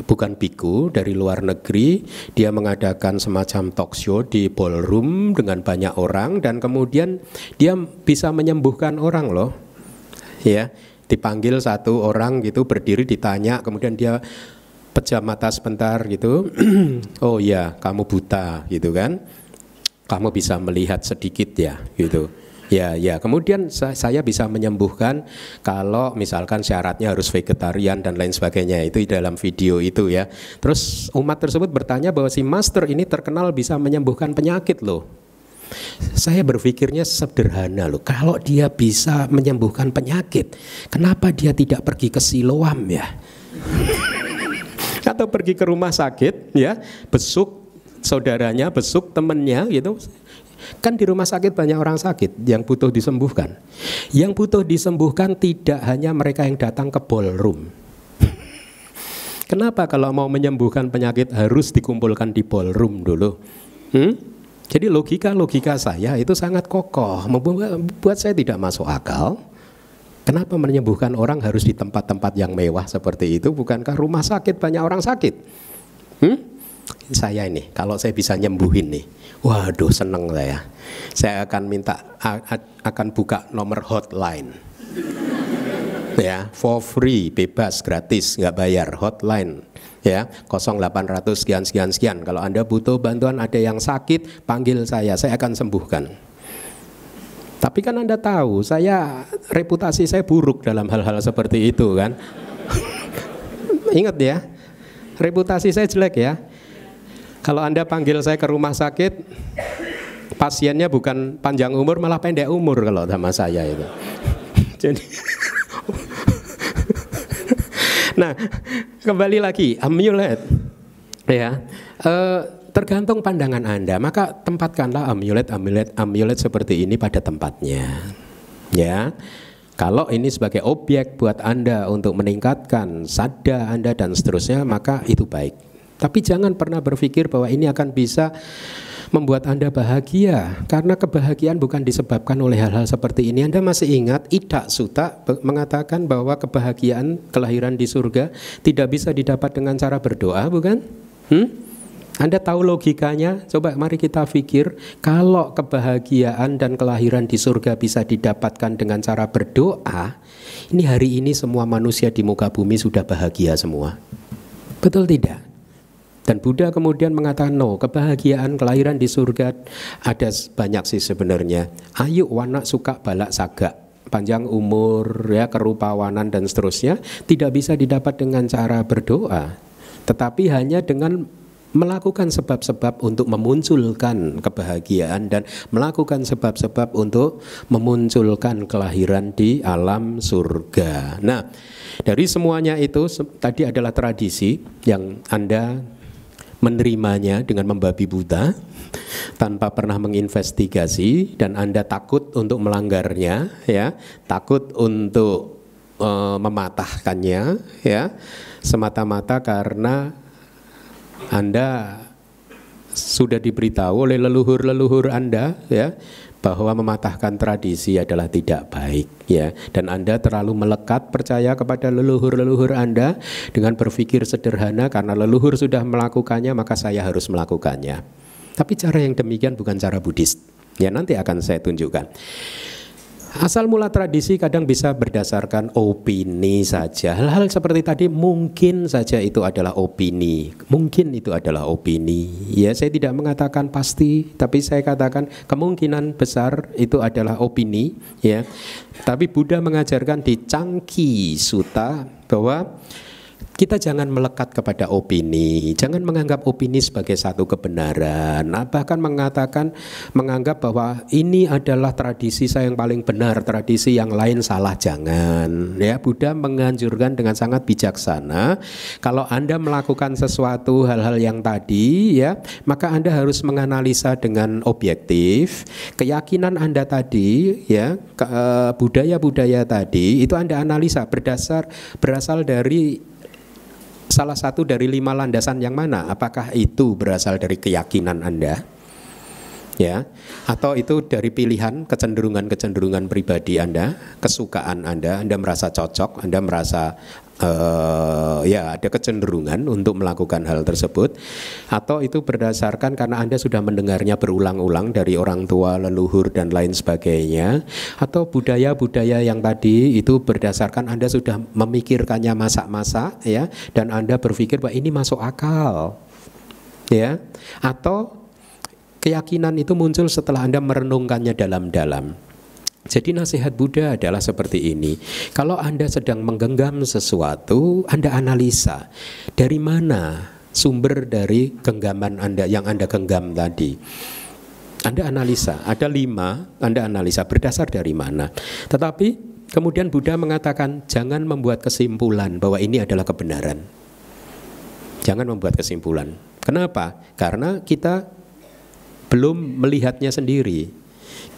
A: bukan biku, dari luar negeri. Dia mengadakan semacam talk show di ballroom dengan banyak orang, dan kemudian dia bisa menyembuhkan orang loh. Ya, dipanggil satu orang gitu, berdiri, ditanya, kemudian dia pejam mata sebentar gitu. Oh ya, kamu buta gitu kan, kamu bisa melihat sedikit ya gitu. Ya, kemudian saya bisa menyembuhkan kalau misalkan syaratnya harus vegetarian dan lain sebagainya, itu di dalam video itu ya. Terus umat tersebut bertanya bahwa si master ini terkenal bisa menyembuhkan penyakit loh. Saya berpikirnya sederhana loh, kalau dia bisa menyembuhkan penyakit, kenapa dia tidak pergi ke Siloam ya? Atau pergi ke rumah sakit ya, besuk saudaranya, besuk temennya gitu. Kan di rumah sakit banyak orang sakit yang butuh disembuhkan. Yang butuh disembuhkan tidak hanya mereka yang datang ke ballroom. Kenapa kalau mau menyembuhkan penyakit harus dikumpulkan di ballroom dulu? Jadi logika saya itu sangat kokoh, membuat saya tidak masuk akal. Kenapa menyembuhkan orang harus di tempat-tempat yang mewah seperti itu? Bukankah rumah sakit banyak orang sakit? Saya ini, kalau saya bisa nyembuhin nih, waduh seneng saya. Saya akan akan buka nomor hotline. Ya, for free, bebas, gratis, nggak bayar, hotline. Ya, 0800 sekian. Kalau Anda butuh bantuan, ada yang sakit, panggil saya akan sembuhkan. Tapi kan Anda tahu, reputasi saya buruk dalam hal-hal seperti itu kan. Ingat ya, reputasi saya jelek ya. Kalau Anda panggil saya ke rumah sakit, pasiennya bukan panjang umur, malah pendek umur kalau sama saya itu. Jadi, nah kembali lagi, amulet ya. Tergantung pandangan Anda, maka tempatkanlah amulet seperti ini pada tempatnya. Ya, kalau ini sebagai objek buat Anda untuk meningkatkan sada Anda dan seterusnya, maka itu baik. Tapi jangan pernah berpikir bahwa ini akan bisa membuat Anda bahagia, karena kebahagiaan bukan disebabkan oleh hal-hal seperti ini. Anda masih ingat Ida Sutta mengatakan bahwa kebahagiaan kelahiran di surga tidak bisa didapat dengan cara berdoa, bukan? Anda tahu logikanya? Coba mari kita pikir, kalau kebahagiaan dan kelahiran di surga bisa didapatkan dengan cara berdoa, ini hari ini semua manusia di muka bumi sudah bahagia semua. Betul tidak? Dan Buddha kemudian mengatakan, no, kebahagiaan kelahiran di surga ada banyak sih sebenarnya. Ayu, wana, suka, balak, saga. panjang umur, ya, kerupawanan dan seterusnya, tidak bisa didapat dengan cara berdoa, tetapi hanya dengan melakukan sebab-sebab untuk memunculkan kebahagiaan dan melakukan sebab-sebab untuk memunculkan kelahiran di alam surga. Nah, dari semuanya itu tadi adalah tradisi yang Anda menerimanya dengan membabi buta tanpa pernah menginvestigasi, dan Anda takut untuk melanggarnya, ya, takut untuk mematahkannya, ya, semata-mata karena Anda sudah diberitahu oleh leluhur-leluhur Anda, ya, bahwa mematahkan tradisi adalah tidak baik, ya, dan Anda terlalu melekat percaya kepada leluhur-leluhur Anda dengan berpikir sederhana, karena leluhur sudah melakukannya maka saya harus melakukannya. Tapi cara yang demikian bukan cara Buddhis, ya, nanti akan saya tunjukkan. Asal mula tradisi kadang bisa berdasarkan opini saja. Hal-hal seperti tadi mungkin saja itu adalah opini. Mungkin itu adalah opini. Ya, saya tidak mengatakan pasti, tapi saya katakan kemungkinan besar itu adalah opini, ya. Tapi Buddha mengajarkan di Cangki Sutta bahwa kita jangan melekat kepada opini, jangan menganggap opini sebagai satu kebenaran. Bahkan menganggap bahwa ini adalah tradisi saya yang paling benar, tradisi yang lain salah, jangan. Ya, Buddha menganjurkan dengan sangat bijaksana, kalau Anda melakukan sesuatu hal-hal yang tadi, ya, maka Anda harus menganalisa dengan objektif keyakinan Anda tadi, ya, budaya-budaya tadi itu Anda analisa berasal dari salah satu dari 5 landasan yang mana? Apakah itu berasal dari keyakinan Anda, ya, atau itu dari pilihan, kecenderungan pribadi Anda, kesukaan Anda merasa cocok, Anda merasa ya, ada kecenderungan untuk melakukan hal tersebut, atau itu berdasarkan karena Anda sudah mendengarnya berulang-ulang dari orang tua, leluhur dan lain sebagainya, atau budaya-budaya yang tadi itu berdasarkan Anda sudah memikirkannya masa-masa, ya, dan Anda berpikir bahwa ini masuk akal, ya, atau keyakinan itu muncul setelah Anda merenungkannya dalam-dalam. Jadi nasihat Buddha adalah seperti ini. Kalau Anda sedang menggenggam sesuatu, Anda analisa dari mana sumber dari genggaman Anda yang Anda genggam tadi. Anda analisa, ada 5, Anda analisa berdasar dari mana. Tetapi kemudian Buddha mengatakan jangan membuat kesimpulan bahwa ini adalah kebenaran. Jangan membuat kesimpulan. Kenapa? Karena kita belum melihatnya sendiri.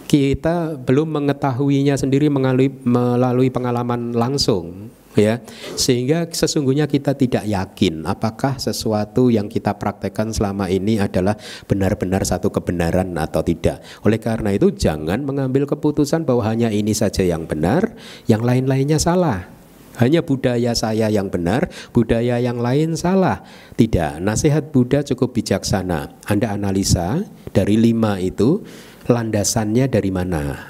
A: Kita belum mengetahuinya sendiri melalui pengalaman langsung, ya, sehingga sesungguhnya kita tidak yakin apakah sesuatu yang kita praktekkan selama ini adalah benar-benar satu kebenaran atau tidak. Oleh karena itu jangan mengambil keputusan bahwa hanya ini saja yang benar, yang lain-lainnya salah. Hanya budaya saya yang benar, budaya yang lain salah. Tidak, nasihat Buddha cukup bijaksana. Anda analisa dari 5 itu landasannya dari mana,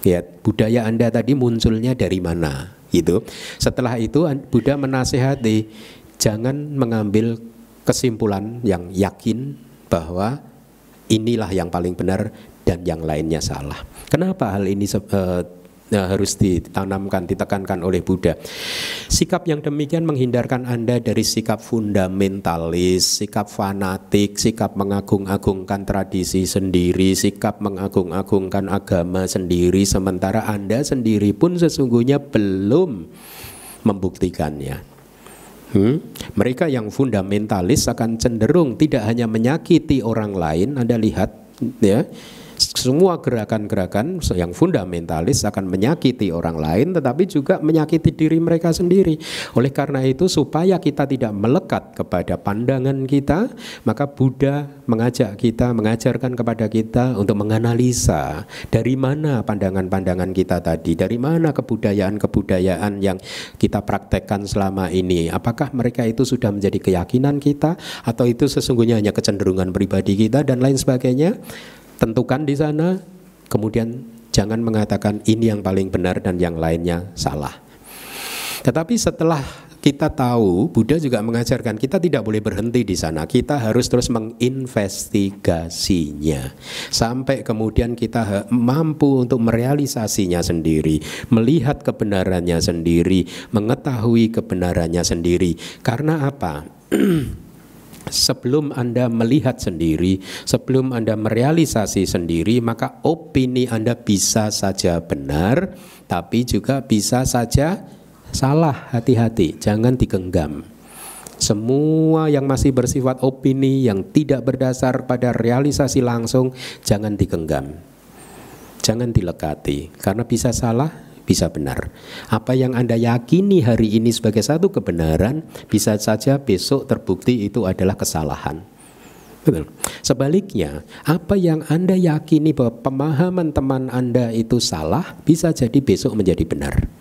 A: ya, budaya Anda tadi munculnya dari mana, gitu. Setelah itu Buddha menasihati jangan mengambil kesimpulan yang yakin bahwa inilah yang paling benar dan yang lainnya salah. Kenapa hal ini harus ditekankan oleh Buddha? Sikap yang demikian menghindarkan Anda dari sikap fundamentalis, sikap fanatik, sikap mengagung-agungkan tradisi sendiri, sikap mengagung-agungkan agama sendiri, sementara Anda sendiri pun sesungguhnya belum membuktikannya. Mereka yang fundamentalis akan cenderung tidak hanya menyakiti orang lain. Anda lihat, ya, semua gerakan-gerakan yang fundamentalis akan menyakiti orang lain, tetapi juga menyakiti diri mereka sendiri. Oleh karena itu, supaya kita tidak melekat kepada pandangan kita, maka Buddha mengajarkan kepada kita untuk menganalisa dari mana pandangan-pandangan kita tadi, dari mana kebudayaan-kebudayaan yang kita praktekkan selama ini. Apakah mereka itu sudah menjadi keyakinan kita, atau itu sesungguhnya hanya kecenderungan pribadi kita dan lain sebagainya. Tentukan di sana, kemudian jangan mengatakan ini yang paling benar dan yang lainnya salah. Tetapi setelah kita tahu Buddha juga mengajarkan kita tidak boleh berhenti di sana. Kita harus terus menginvestigasinya sampai kemudian kita mampu untuk merealisasinya sendiri, melihat kebenarannya sendiri, mengetahui kebenarannya sendiri. Karena apa? Sebelum Anda melihat sendiri, sebelum Anda merealisasi sendiri, maka opini Anda bisa saja benar, tapi juga bisa saja salah. Hati-hati, jangan digenggam. Semua yang masih bersifat opini, yang tidak berdasar pada realisasi langsung, jangan digenggam, jangan dilekati, karena bisa salah, bisa benar. Apa yang Anda yakini hari ini sebagai satu kebenaran, bisa saja besok terbukti itu adalah kesalahan. Betul. Sebaliknya, apa yang Anda yakini bahwa pemahaman teman Anda itu salah, bisa jadi besok menjadi benar.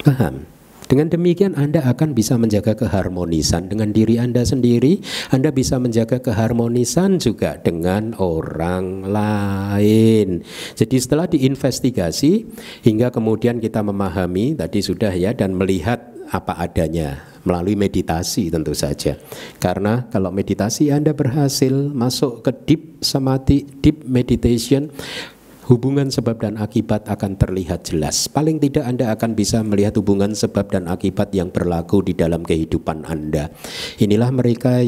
A: Paham? Dengan demikian Anda akan bisa menjaga keharmonisan dengan diri Anda sendiri. Anda bisa menjaga keharmonisan juga dengan orang lain. Jadi setelah diinvestigasi hingga kemudian kita memahami tadi sudah ya, dan melihat apa adanya melalui meditasi tentu saja. Karena kalau meditasi Anda berhasil masuk ke deep samadhi, deep meditation, hubungan sebab dan akibat akan terlihat jelas. Paling tidak Anda akan bisa melihat hubungan sebab dan akibat yang berlaku di dalam kehidupan Anda. Inilah mereka,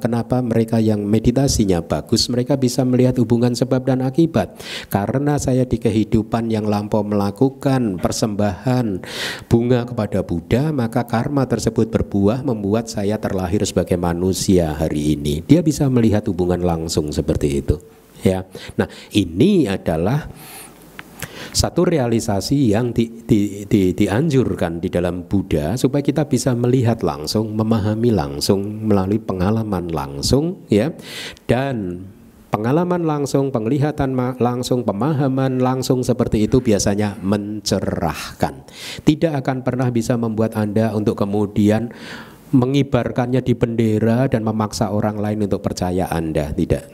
A: kenapa mereka yang meditasinya bagus, mereka bisa melihat hubungan sebab dan akibat. Karena saya di kehidupan yang lampau melakukan persembahan bunga kepada Buddha, maka karma tersebut berbuah membuat saya terlahir sebagai manusia hari ini. Dia bisa melihat hubungan langsung seperti itu. Ya, nah ini adalah satu realisasi yang dianjurkan di dalam Buddha supaya kita bisa melihat langsung, memahami langsung melalui pengalaman langsung, ya, dan pengalaman langsung, penglihatan langsung, pemahaman langsung seperti itu biasanya mencerahkan. Tidak akan pernah bisa membuat Anda untuk kemudian mengibarkannya di bendera dan memaksa orang lain untuk percaya Anda, tidak.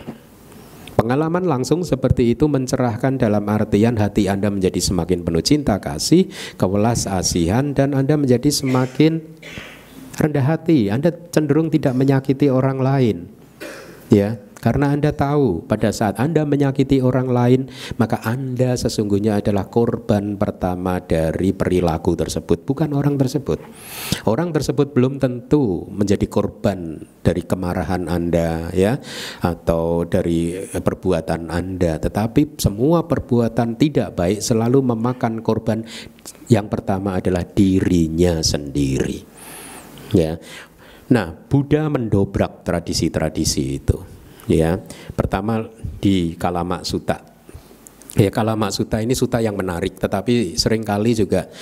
A: Pengalaman langsung seperti itu mencerahkan dalam artian hati Anda menjadi semakin penuh cinta kasih, kewelas asihan, dan Anda menjadi semakin rendah hati. Anda cenderung tidak menyakiti orang lain, ya. Karena Anda tahu pada saat Anda menyakiti orang lain, maka Anda sesungguhnya adalah korban pertama dari perilaku tersebut, bukan orang tersebut. Orang tersebut belum tentu menjadi korban dari kemarahan Anda, ya, atau dari perbuatan Anda. Tetapi semua perbuatan tidak baik selalu memakan korban yang pertama adalah dirinya sendiri, ya. Nah, Buddha mendobrak tradisi-tradisi itu. Ya, pertama di Kalama Sutta. Ya, Kalama Sutta ini sutta yang menarik, tetapi seringkali juga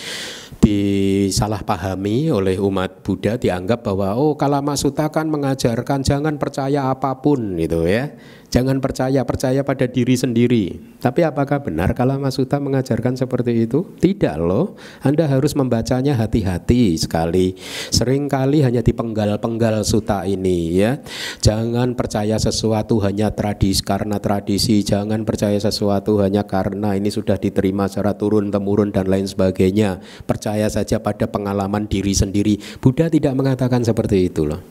A: disalahpahami oleh umat Buddha, dianggap bahwa Kalama Sutta kan mengajarkan jangan percaya apapun gitu ya. Jangan percaya pada diri sendiri. Tapi apakah benar Kalama Sutta mengajarkan seperti itu? Tidak loh. Anda harus membacanya hati-hati sekali. Seringkali hanya dipenggal-penggal sutta ini, ya. Jangan percaya sesuatu hanya karena tradisi. Jangan percaya sesuatu hanya karena ini sudah diterima secara turun-temurun dan lain sebagainya. Percaya saja pada pengalaman diri sendiri. Buddha tidak mengatakan seperti itu loh.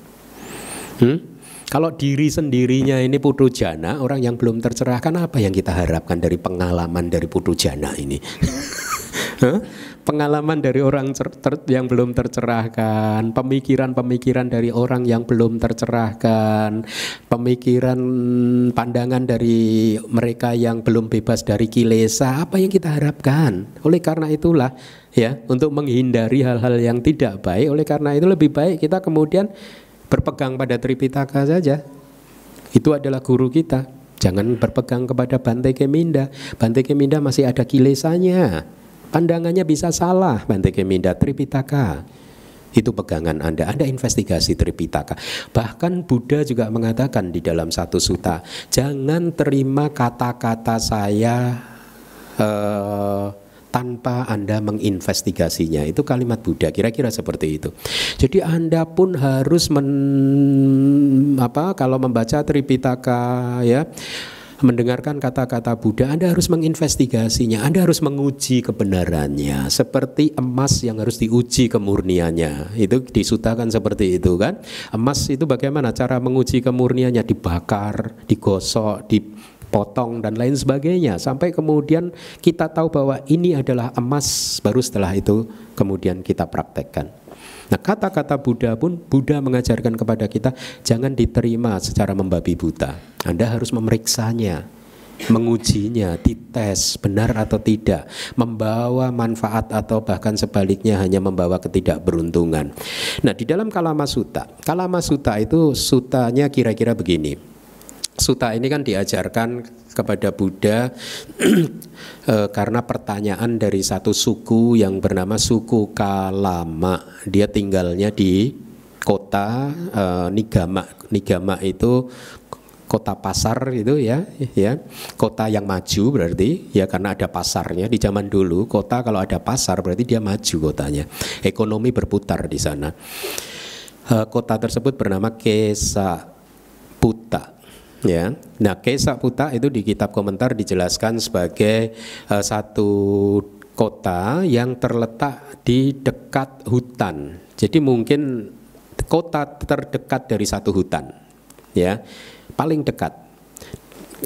A: Kalau diri sendirinya ini putu jana, orang yang belum tercerahkan, apa yang kita harapkan dari pengalaman dari putu jana ini? Pengalaman dari orang yang belum tercerahkan, pemikiran-pemikiran dari orang yang belum tercerahkan, pemikiran pandangan dari mereka yang belum bebas dari kilesa, apa yang kita harapkan? Oleh karena itulah, ya, untuk menghindari hal-hal yang tidak baik, oleh karena itu lebih baik kita kemudian berpegang pada Tripitaka saja. Itu adalah guru kita. Jangan berpegang kepada Bante Keminda. Bante Keminda masih ada kilesanya. Pandangannya bisa salah. Bante Keminda, Tripitaka itu pegangan Anda. Anda investigasi Tripitaka. Bahkan Buddha juga mengatakan di dalam satu sutta, jangan terima kata-kata saya tanpa Anda menginvestigasinya. Itu kalimat Buddha, kira-kira seperti itu. Jadi Anda pun harus kalau membaca Tripitaka, ya, mendengarkan kata-kata Buddha, Anda harus menginvestigasinya, Anda harus menguji kebenarannya. Seperti emas yang harus diuji kemurniannya. Itu di sutta kan seperti itu kan. Emas itu bagaimana cara menguji kemurniannya? Dibakar, digosok, dipotong dan lain sebagainya. Sampai kemudian kita tahu bahwa ini adalah emas, baru setelah itu kemudian kita praktekkan. Nah, kata-kata Buddha pun, Buddha mengajarkan kepada kita jangan diterima secara membabi buta. Anda harus memeriksanya, mengujinya, dites benar atau tidak, membawa manfaat atau bahkan sebaliknya hanya membawa ketidakberuntungan. Nah, di dalam Kalama Sutta itu sutanya kira-kira begini. Sutta ini kan diajarkan kepada Buddha karena pertanyaan dari satu suku yang bernama suku Kalama. Dia tinggalnya di kota Nigama. Nigama itu kota pasar itu ya, kota yang maju berarti ya, karena ada pasarnya. Di zaman dulu kota kalau ada pasar berarti dia maju kotanya. Ekonomi berputar di sana. Kota tersebut bernama Kesaputta. Ya, nah Kesaputta itu di kitab komentar dijelaskan sebagai satu kota yang terletak di dekat hutan. Jadi mungkin kota terdekat dari satu hutan, ya, paling dekat.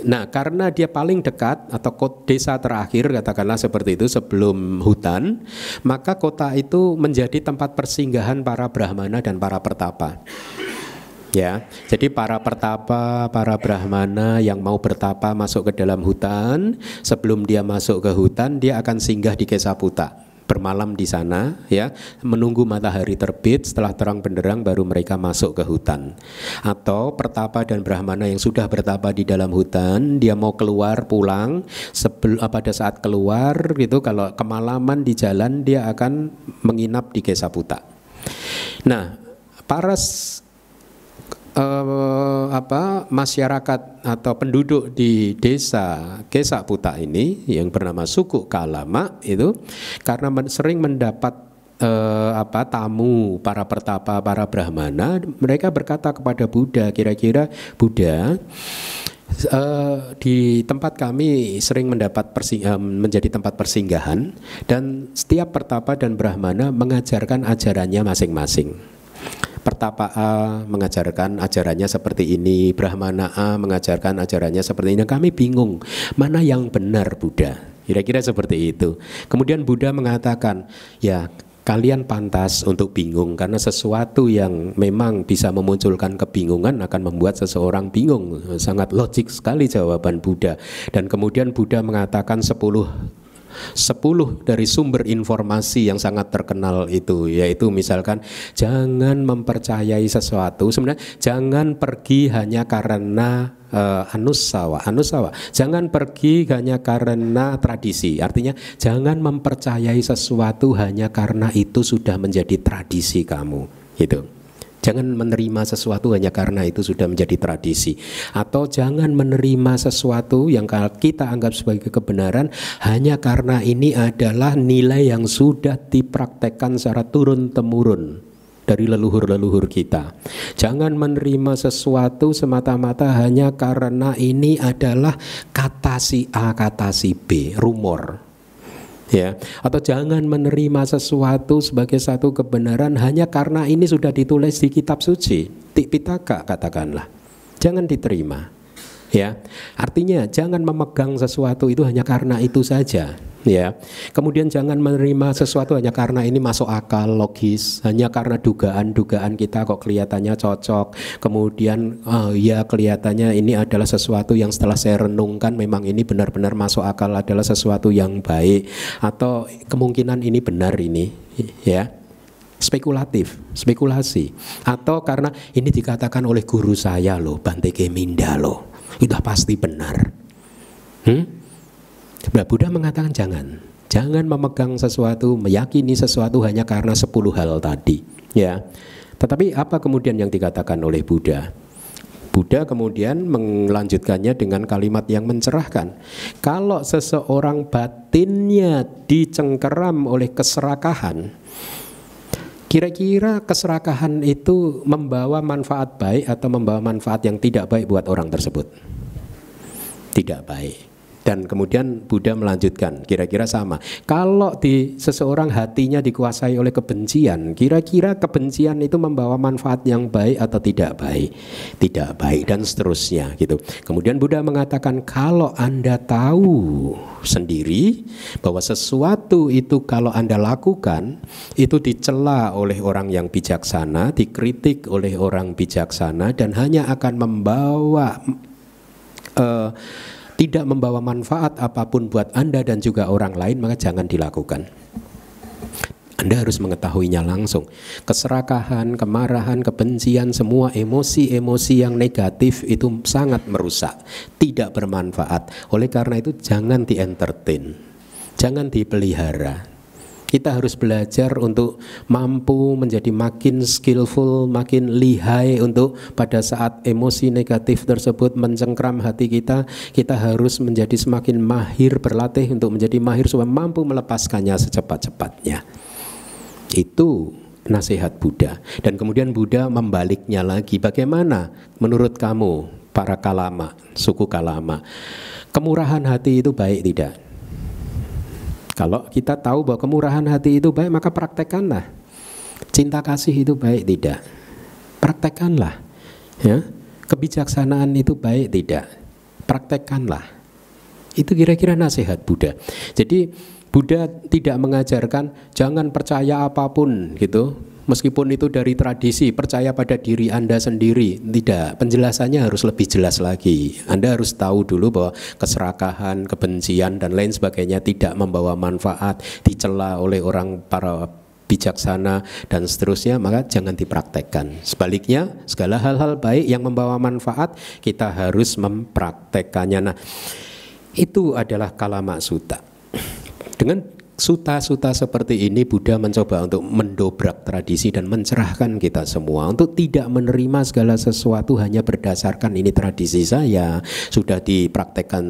A: Nah, karena dia paling dekat atau desa terakhir katakanlah seperti itu sebelum hutan, maka kota itu menjadi tempat persinggahan para brahmana dan para pertapa. Ya, jadi para pertapa, para brahmana yang mau bertapa masuk ke dalam hutan, sebelum dia masuk ke hutan, dia akan singgah di Kesaputta, bermalam di sana, ya, menunggu matahari terbit. Setelah terang benderang baru mereka masuk ke hutan. Atau pertapa dan brahmana yang sudah bertapa di dalam hutan, dia mau keluar pulang, pada saat keluar gitu, kalau kemalaman di jalan dia akan menginap di Kesaputta. Nah, para masyarakat atau penduduk di desa Kesaputta ini yang bernama suku Kalama itu karena sering mendapat tamu para pertapa, para brahmana, mereka berkata kepada Buddha, kira-kira Buddha, di tempat kami sering menjadi tempat persinggahan dan setiap pertapa dan brahmana mengajarkan ajarannya masing-masing. Pertapa A mengajarkan ajarannya seperti ini, brahmana A mengajarkan ajarannya seperti ini. Kami bingung mana yang benar Buddha. Kira-kira seperti itu. Kemudian Buddha mengatakan, ya kalian pantas untuk bingung karena sesuatu yang memang bisa memunculkan kebingungan akan membuat seseorang bingung. Sangat logik sekali jawaban Buddha. Dan kemudian Buddha mengatakan 10 dari sumber informasi yang sangat terkenal itu, yaitu misalkan jangan mempercayai sesuatu, sebenarnya jangan pergi hanya karena anusawa, jangan pergi hanya karena tradisi. Artinya jangan mempercayai sesuatu hanya karena itu sudah menjadi tradisi kamu, gitu. Jangan menerima sesuatu hanya karena itu sudah menjadi tradisi. Atau jangan menerima sesuatu yang kita anggap sebagai kebenaran hanya karena ini adalah nilai yang sudah dipraktekkan secara turun-temurun dari leluhur-leluhur kita. Jangan menerima sesuatu semata-mata hanya karena ini adalah kata si A, kata si B, rumor. Ya, atau jangan menerima sesuatu sebagai satu kebenaran hanya karena ini sudah ditulis di kitab suci, Tipitaka katakanlah. Jangan diterima. Ya. Artinya jangan memegang sesuatu itu hanya karena itu saja, ya. Kemudian jangan menerima sesuatu hanya karena ini masuk akal, logis, hanya karena dugaan-dugaan kita kok kelihatannya cocok. Kemudian ya kelihatannya ini adalah sesuatu yang setelah saya renungkan memang ini benar-benar masuk akal, adalah sesuatu yang baik, atau kemungkinan ini benar ini, ya. Spekulasi. Atau karena ini dikatakan oleh guru saya loh, Bante Keminda loh, itu pasti benar. Buddha mengatakan jangan memegang sesuatu, meyakini sesuatu hanya karena 10 hal tadi, ya. Tetapi apa kemudian yang dikatakan oleh Buddha? Buddha kemudian melanjutkannya dengan kalimat yang mencerahkan. Kalau seseorang batinnya dicengkeram oleh keserakahan, kira-kira keserakahan itu membawa manfaat baik atau membawa manfaat yang tidak baik buat orang tersebut? tidak baik. Dan kemudian Buddha melanjutkan, kira-kira sama. Kalau di seseorang hatinya dikuasai oleh kebencian, kira-kira kebencian itu membawa manfaat yang baik atau tidak baik? Tidak baik, dan seterusnya gitu. Kemudian Buddha mengatakan, kalau Anda tahu sendiri bahwa sesuatu itu kalau Anda lakukan itu dicela oleh orang yang bijaksana, dikritik oleh orang bijaksana, dan hanya akan membawa tidak membawa manfaat apapun buat Anda dan juga orang lain, maka jangan dilakukan. Anda harus mengetahuinya langsung. Keserakahan, kemarahan, kebencian, semua emosi-emosi yang negatif itu sangat merusak, tidak bermanfaat. Oleh karena itu jangan di-entertain, jangan dipelihara. Kita harus belajar untuk mampu menjadi makin skillful, makin lihai untuk pada saat emosi negatif tersebut mencengkram hati kita, kita harus menjadi semakin mahir, berlatih untuk menjadi mahir supaya mampu melepaskannya secepat-cepatnya. Itu nasihat Buddha. Dan kemudian Buddha membaliknya lagi, bagaimana menurut kamu para Kalama, suku Kalama, kemurahan hati itu baik tidak? Kalau kita tahu bahwa kemurahan hati itu baik, maka praktekkanlah. Cinta kasih itu baik tidak? Praktekkanlah. Ya. Kebijaksanaan itu baik tidak? Praktekkanlah. Itu kira-kira nasihat Buddha. Jadi Buddha tidak mengajarkan jangan percaya apapun gitu. Meskipun itu dari tradisi, percaya pada diri Anda sendiri. Tidak, penjelasannya harus lebih jelas lagi. Anda harus tahu dulu bahwa keserakahan, kebencian, dan lain sebagainya tidak membawa manfaat, dicela oleh orang para bijaksana, dan seterusnya, maka jangan dipraktekkan. Sebaliknya, segala hal-hal baik yang membawa manfaat, kita harus mempraktekkannya. Nah, itu adalah Kalama Sutta. Dengan suta-suta seperti ini Buddha mencoba untuk mendobrak tradisi dan mencerahkan kita semua untuk tidak menerima segala sesuatu hanya berdasarkan ini tradisi saya, sudah dipraktekkan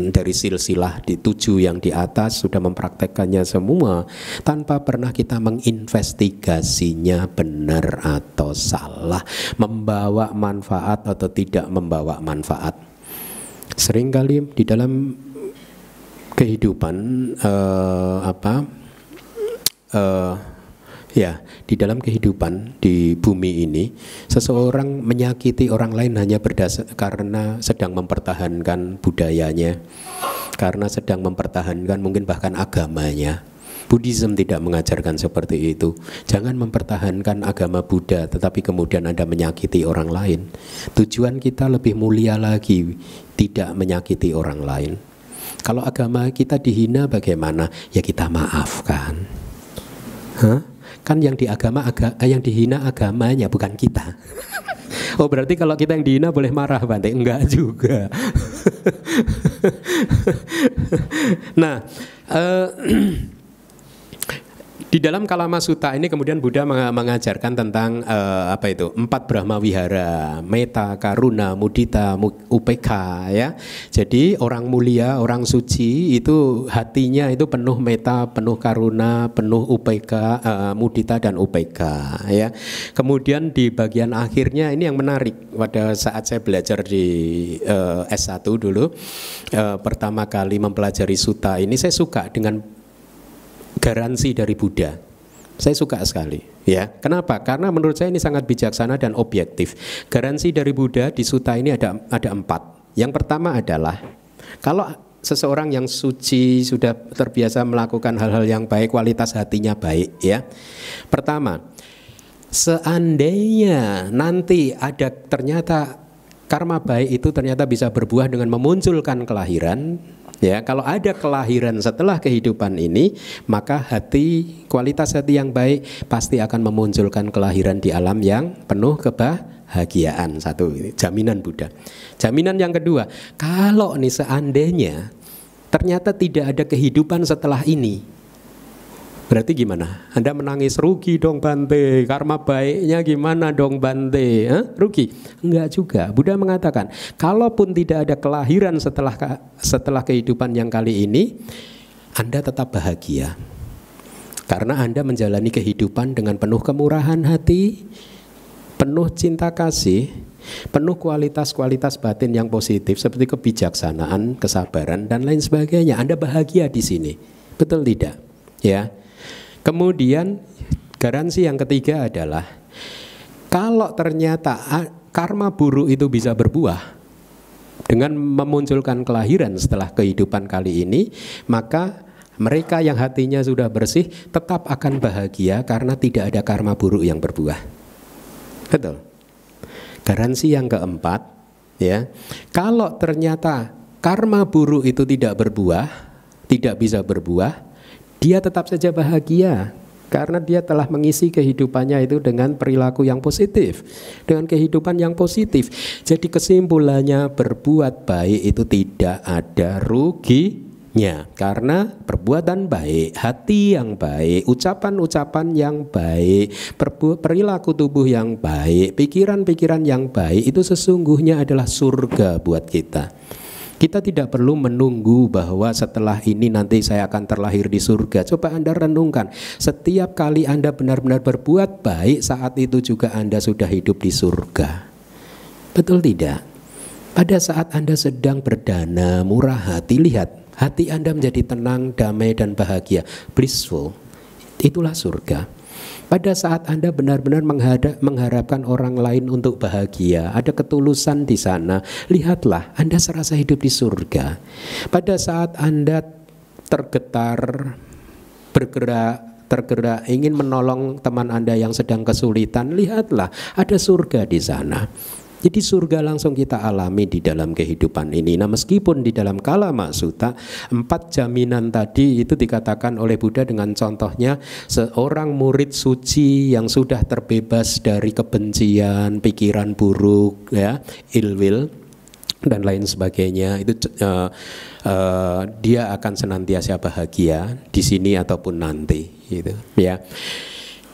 A: dari silsilah di 7 yang di atas, sudah mempraktekkannya semua tanpa pernah kita menginvestigasinya benar atau salah, membawa manfaat atau tidak membawa manfaat. Seringkali di dalam kehidupan di dalam kehidupan di bumi ini, seseorang menyakiti orang lain hanya karena sedang mempertahankan budayanya, karena sedang mempertahankan mungkin bahkan agamanya. Buddhism tidak mengajarkan seperti itu. Jangan mempertahankan agama Buddha tetapi kemudian Anda menyakiti orang lain. Tujuan kita lebih mulia lagi, tidak menyakiti orang lain. Kalau agama kita dihina bagaimana? Ya kita maafkan. Kan yang dihina agamanya, bukan kita. Oh berarti kalau kita yang dihina boleh marah, Bante? Enggak juga. Nah, di dalam Kalama Sutta ini kemudian Buddha mengajarkan tentang 4 Brahma Wihara, metta, karuna, mudita, upekha, ya. Jadi orang mulia, orang suci itu hatinya itu penuh metta, penuh karuna, penuh upekha, mudita dan upekha, ya. Kemudian di bagian akhirnya ini yang menarik. Pada saat saya belajar di S1 dulu, pertama kali mempelajari sutta ini, saya suka dengan garansi dari Buddha. Saya suka sekali, ya. Kenapa? Karena menurut saya ini sangat bijaksana dan objektif. Garansi dari Buddha di sutta ini ada 4. Yang pertama adalah kalau seseorang yang suci sudah terbiasa melakukan hal-hal yang baik, kualitas hatinya baik, ya. Pertama, seandainya nanti ada ternyata karma baik itu ternyata bisa berbuah dengan memunculkan kelahiran. Ya, kalau ada kelahiran setelah kehidupan ini, maka kualitas hati yang baik pasti akan memunculkan kelahiran di alam yang penuh kebahagiaan. Satu, ini jaminan Buddha. Jaminan yang kedua, kalau nih seandainya ternyata tidak ada kehidupan setelah ini, berarti gimana? Anda menangis, rugi dong Bante, karma baiknya gimana dong Bante? Rugi? Enggak juga. Buddha mengatakan, kalaupun tidak ada kelahiran setelah kehidupan yang kali ini, Anda tetap bahagia. Karena Anda menjalani kehidupan dengan penuh kemurahan hati, penuh cinta kasih, penuh kualitas-kualitas batin yang positif seperti kebijaksanaan, kesabaran dan lain sebagainya. Anda bahagia di sini. Betul tidak? Ya. Kemudian garansi yang ketiga adalah kalau ternyata karma buruk itu bisa berbuah dengan memunculkan kelahiran setelah kehidupan kali ini, maka mereka yang hatinya sudah bersih tetap akan bahagia karena tidak ada karma buruk yang berbuah. Betul. Garansi yang keempat, ya, kalau ternyata karma buruk itu tidak berbuah, tidak bisa berbuah, dia tetap saja bahagia karena dia telah mengisi kehidupannya itu dengan perilaku yang positif, dengan kehidupan yang positif. Jadi kesimpulannya, berbuat baik itu tidak ada ruginya, karena perbuatan baik, hati yang baik, ucapan-ucapan yang baik, perilaku tubuh yang baik, pikiran-pikiran yang baik itu sesungguhnya adalah surga buat kita. Kita tidak perlu menunggu bahwa setelah ini nanti saya akan terlahir di surga. Coba Anda renungkan, setiap kali Anda benar-benar berbuat baik, saat itu juga Anda sudah hidup di surga. Betul tidak? Pada saat Anda sedang berdana, murah hati, lihat, hati Anda menjadi tenang, damai dan bahagia, blissful. Itulah surga. Pada saat Anda benar-benar mengharapkan orang lain untuk bahagia, ada ketulusan di sana, lihatlah, Anda serasa hidup di surga. Pada saat Anda tergetar, tergerak, ingin menolong teman Anda yang sedang kesulitan, lihatlah, ada surga di sana. Jadi surga langsung kita alami di dalam kehidupan ini. Nah, meskipun di dalam Kalama Sutta 4 jaminan tadi itu dikatakan oleh Buddha dengan contohnya seorang murid suci yang sudah terbebas dari kebencian, pikiran buruk, ya, ill will dan lain sebagainya, itu dia akan senantiasa bahagia di sini ataupun nanti, gitu, ya.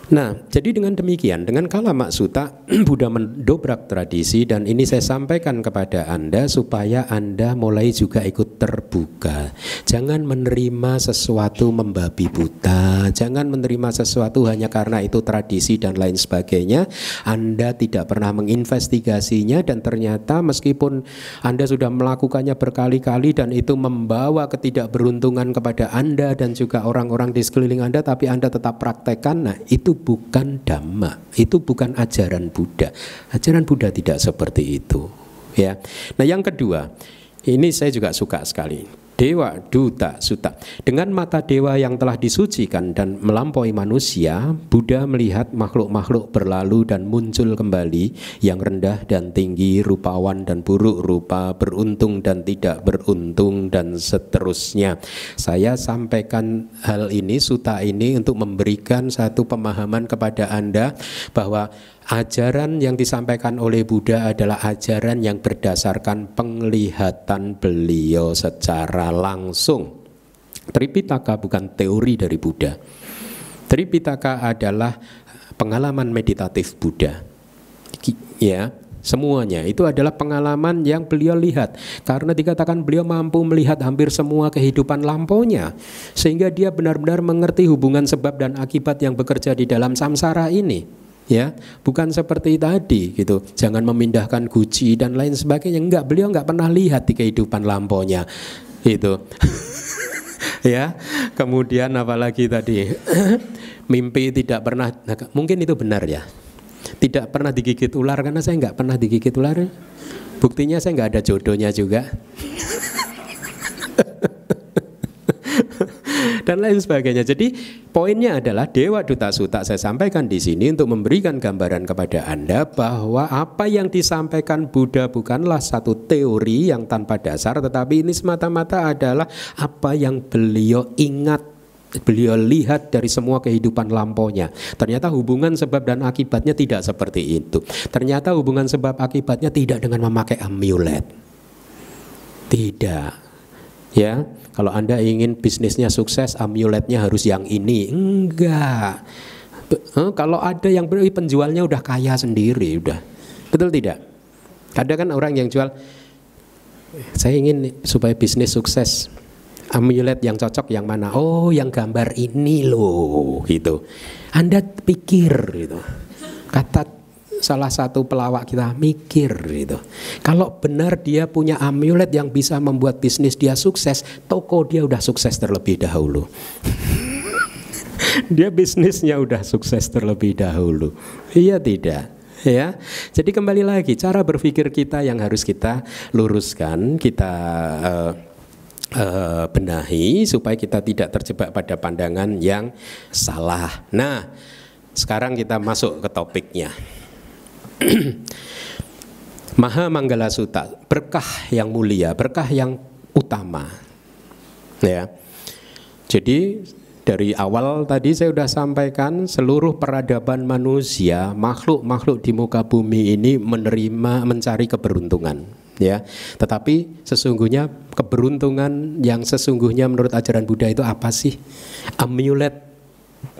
A: Nah, jadi dengan demikian, dengan Kalama Sutta, Buddha mendobrak tradisi, dan ini saya sampaikan kepada Anda supaya Anda mulai juga ikut terbuka. Jangan menerima sesuatu membabi buta, jangan menerima sesuatu hanya karena itu tradisi dan lain sebagainya. Anda tidak pernah menginvestigasinya, dan ternyata meskipun Anda sudah melakukannya berkali-kali dan itu membawa ketidakberuntungan kepada Anda dan juga orang-orang di sekeliling Anda, tapi Anda tetap praktekkan, nah itu bukan Dhamma, itu bukan ajaran Buddha. Ajaran Buddha tidak seperti itu, ya. Nah, yang kedua, ini saya juga suka sekali. Dewa Duta Sutta. Dengan mata dewa yang telah disucikan dan melampaui manusia, Buddha melihat makhluk-makhluk berlalu dan muncul kembali, yang rendah dan tinggi, rupawan dan buruk rupa, beruntung dan tidak beruntung, dan seterusnya. Saya sampaikan hal ini, sutta ini, untuk memberikan satu pemahaman kepada Anda bahwa ajaran yang disampaikan oleh Buddha adalah ajaran yang berdasarkan penglihatan beliau secara langsung. Tripitaka bukan teori dari Buddha. Tripitaka adalah pengalaman meditatif Buddha. Ya, semuanya itu adalah pengalaman yang beliau lihat. Karena dikatakan beliau mampu melihat hampir semua kehidupan lampaunya, sehingga dia benar-benar mengerti hubungan sebab dan akibat yang bekerja di dalam samsara ini. Ya, bukan seperti tadi gitu. Jangan memindahkan guci dan lain sebagainya. Enggak, beliau enggak pernah lihat di kehidupan lampaunya. Itu. Ya, kemudian apalagi tadi? Mimpi tidak pernah, mungkin itu benar ya. Tidak pernah digigit ular, karena saya enggak pernah digigit ular. Buktinya saya enggak ada jodohnya juga. Dan lain sebagainya. Jadi poinnya adalah Dewa Duta Sutta saya sampaikan di sini untuk memberikan gambaran kepada Anda bahwa apa yang disampaikan Buddha bukanlah satu teori yang tanpa dasar, tetapi ini semata-mata adalah apa yang beliau ingat, beliau lihat dari semua kehidupan lampaunya. Ternyata hubungan sebab dan akibatnya tidak seperti itu. Ternyata hubungan sebab akibatnya tidak dengan memakai amulet. Tidak. Ya, kalau Anda ingin bisnisnya sukses, amuletnya harus yang ini. Enggak. Kalau ada yang penjualnya udah kaya sendiri, udah. Betul tidak? Ada kan orang yang jual, saya ingin supaya bisnis sukses, amulet yang cocok yang mana? Oh, yang gambar ini loh, gitu. Anda pikir gitu. Kata salah satu pelawak kita mikir gitu. Kalau benar dia punya amulet yang bisa membuat bisnis dia sukses, toko dia udah sukses terlebih dahulu. Dia bisnisnya udah sukses terlebih dahulu. Iya tidak? Ya. Jadi kembali lagi cara berpikir kita yang harus kita luruskan, kita benahi supaya kita tidak terjebak pada pandangan yang salah. Nah, sekarang kita masuk ke topiknya. Maha Manggala Sutta, berkah yang mulia, berkah yang utama. Ya. Jadi dari awal tadi saya sudah sampaikan seluruh peradaban manusia, makhluk-makhluk di muka bumi ini mencari keberuntungan. Ya, tetapi sesungguhnya keberuntungan yang sesungguhnya menurut ajaran Buddha itu apa sih? Amulet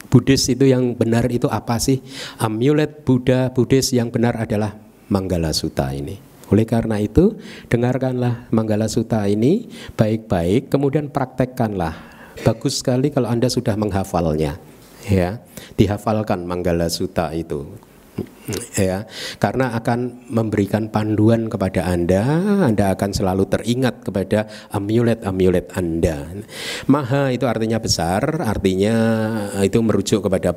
A: Buddhis itu yang benar itu apa sih? Amulet Buddhis yang benar adalah Manggala Sutta ini. Oleh karena itu, dengarkanlah Manggala Sutta ini baik-baik, kemudian praktekkanlah. Bagus sekali kalau Anda sudah menghafalnya. Ya, dihafalkan Manggala Sutta itu. Ya, karena akan memberikan panduan kepada Anda akan selalu teringat kepada amulet-amulet Anda. Maha itu artinya besar, artinya itu merujuk kepada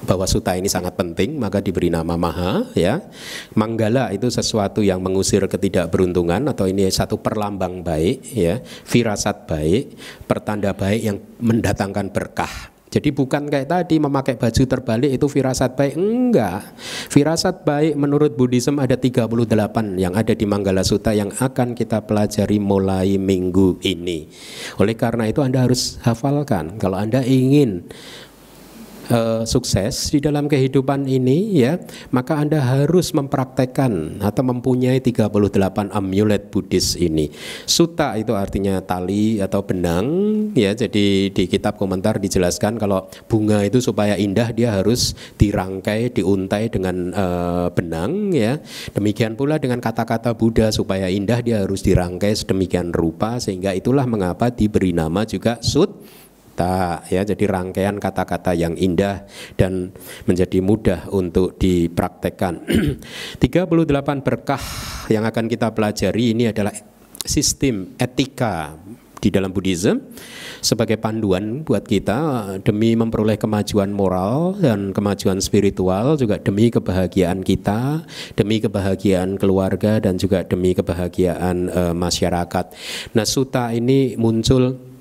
A: bahwa sutta ini sangat penting, maka diberi nama Maha. Ya, Manggala itu sesuatu yang mengusir ketidakberuntungan atau ini satu perlambang baik, ya, firasat baik, pertanda baik yang mendatangkan berkah. Jadi bukan kayak tadi memakai baju terbalik itu firasat baik, enggak. Firasat baik menurut Buddhisme ada 38 yang ada di Manggala Sutta yang akan kita pelajari mulai minggu ini. Oleh karena itu Anda harus hafalkan. Kalau Anda ingin sukses di dalam kehidupan ini, ya, maka Anda harus mempraktekkan atau mempunyai 38 amulet Buddhis ini. Sutta itu artinya tali atau benang, ya. Jadi di kitab komentar dijelaskan kalau bunga itu supaya indah dia harus dirangkai, diuntai dengan benang, ya. Demikian pula dengan kata-kata Buddha, supaya indah dia harus dirangkai sedemikian rupa, sehingga itulah mengapa diberi nama juga sutta. Ya, jadi rangkaian kata-kata yang indah dan menjadi mudah untuk dipraktekkan. 38 berkah yang akan kita pelajari ini adalah sistem etika di dalam Buddhisme sebagai panduan buat kita demi memperoleh kemajuan moral dan kemajuan spiritual, juga demi kebahagiaan kita, demi kebahagiaan keluarga, dan juga demi kebahagiaan masyarakat. Nah, sutta ini muncul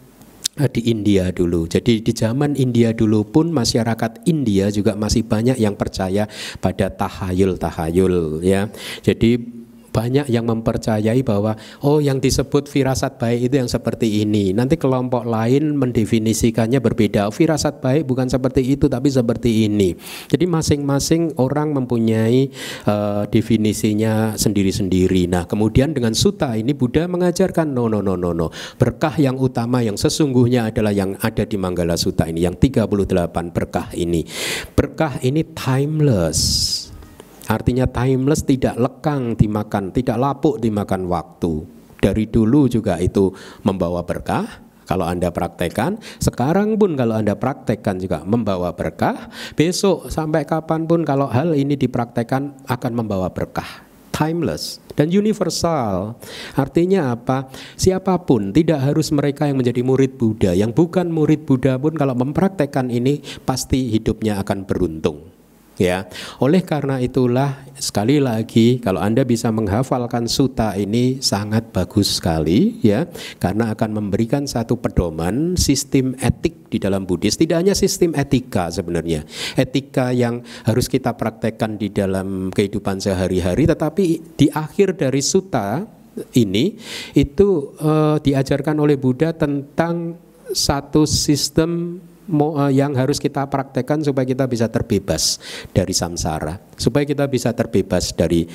A: di India dulu. Jadi di zaman India dulu pun masyarakat India juga masih banyak yang percaya pada tahayul, ya. Jadi banyak yang mempercayai bahwa yang disebut firasat baik itu yang seperti ini. Nanti kelompok lain mendefinisikannya berbeda. Firasat baik bukan seperti itu tapi seperti ini. Jadi masing-masing orang mempunyai definisinya sendiri-sendiri. Nah, kemudian dengan sutta ini Buddha mengajarkan no. Berkah yang utama yang sesungguhnya adalah yang ada di Manggala Sutta ini, yang 38 berkah ini. Berkah ini timeless. Artinya timeless, tidak lekang dimakan, tidak lapuk dimakan waktu. Dari dulu juga itu membawa berkah. Kalau Anda praktekkan, sekarang pun kalau Anda praktekkan juga membawa berkah. Besok sampai kapanpun kalau hal ini dipraktekkan akan membawa berkah. Timeless dan universal. Artinya apa? Siapapun, tidak harus mereka yang menjadi murid Buddha. Yang bukan murid Buddha pun kalau mempraktekkan ini pasti hidupnya akan beruntung. Ya, oleh karena itulah sekali lagi kalau Anda bisa menghafalkan sutta ini sangat bagus sekali, ya, karena akan memberikan satu pedoman sistem etik di dalam Buddhis. Tidak hanya sistem etika sebenarnya, etika yang harus kita praktekkan di dalam kehidupan sehari-hari, tetapi di akhir dari sutta ini itu diajarkan oleh Buddha tentang satu sistem yang harus kita praktekkan supaya kita bisa terbebas dari samsara, supaya kita bisa terbebas dari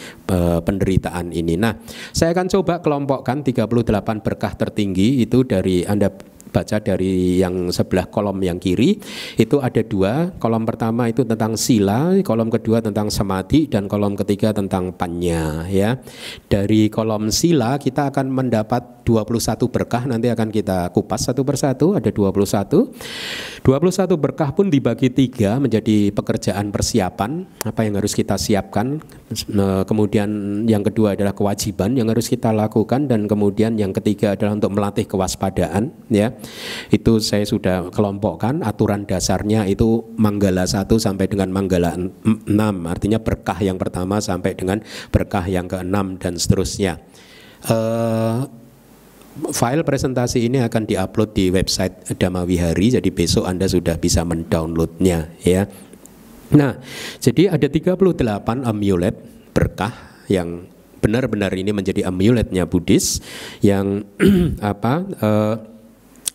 A: penderitaan ini. Nah, saya akan coba kelompokkan 38 berkah tertinggi itu dari Anda baca dari yang sebelah kolom yang kiri, itu ada dua. Kolom pertama itu tentang sila, kolom kedua tentang samadhi, dan kolom ketiga tentang panya, ya. Dari kolom sila kita akan mendapat 21 berkah, nanti akan kita kupas satu persatu, ada 21. 21 berkah pun dibagi 3 menjadi pekerjaan persiapan, apa yang harus kita siapkan. Kemudian yang kedua adalah kewajiban yang harus kita lakukan, dan kemudian yang ketiga adalah untuk melatih kewaspadaan, ya. Itu saya sudah kelompokkan. Aturan dasarnya itu manggala 1 sampai dengan manggala 6, artinya berkah yang pertama sampai dengan berkah yang ke-6 dan seterusnya. File presentasi ini akan diupload di website Dhamma Wihari, jadi besok Anda sudah bisa mendownloadnya, ya. Nah, jadi ada 38 amulet berkah yang benar-benar ini menjadi amuletnya Buddhis yang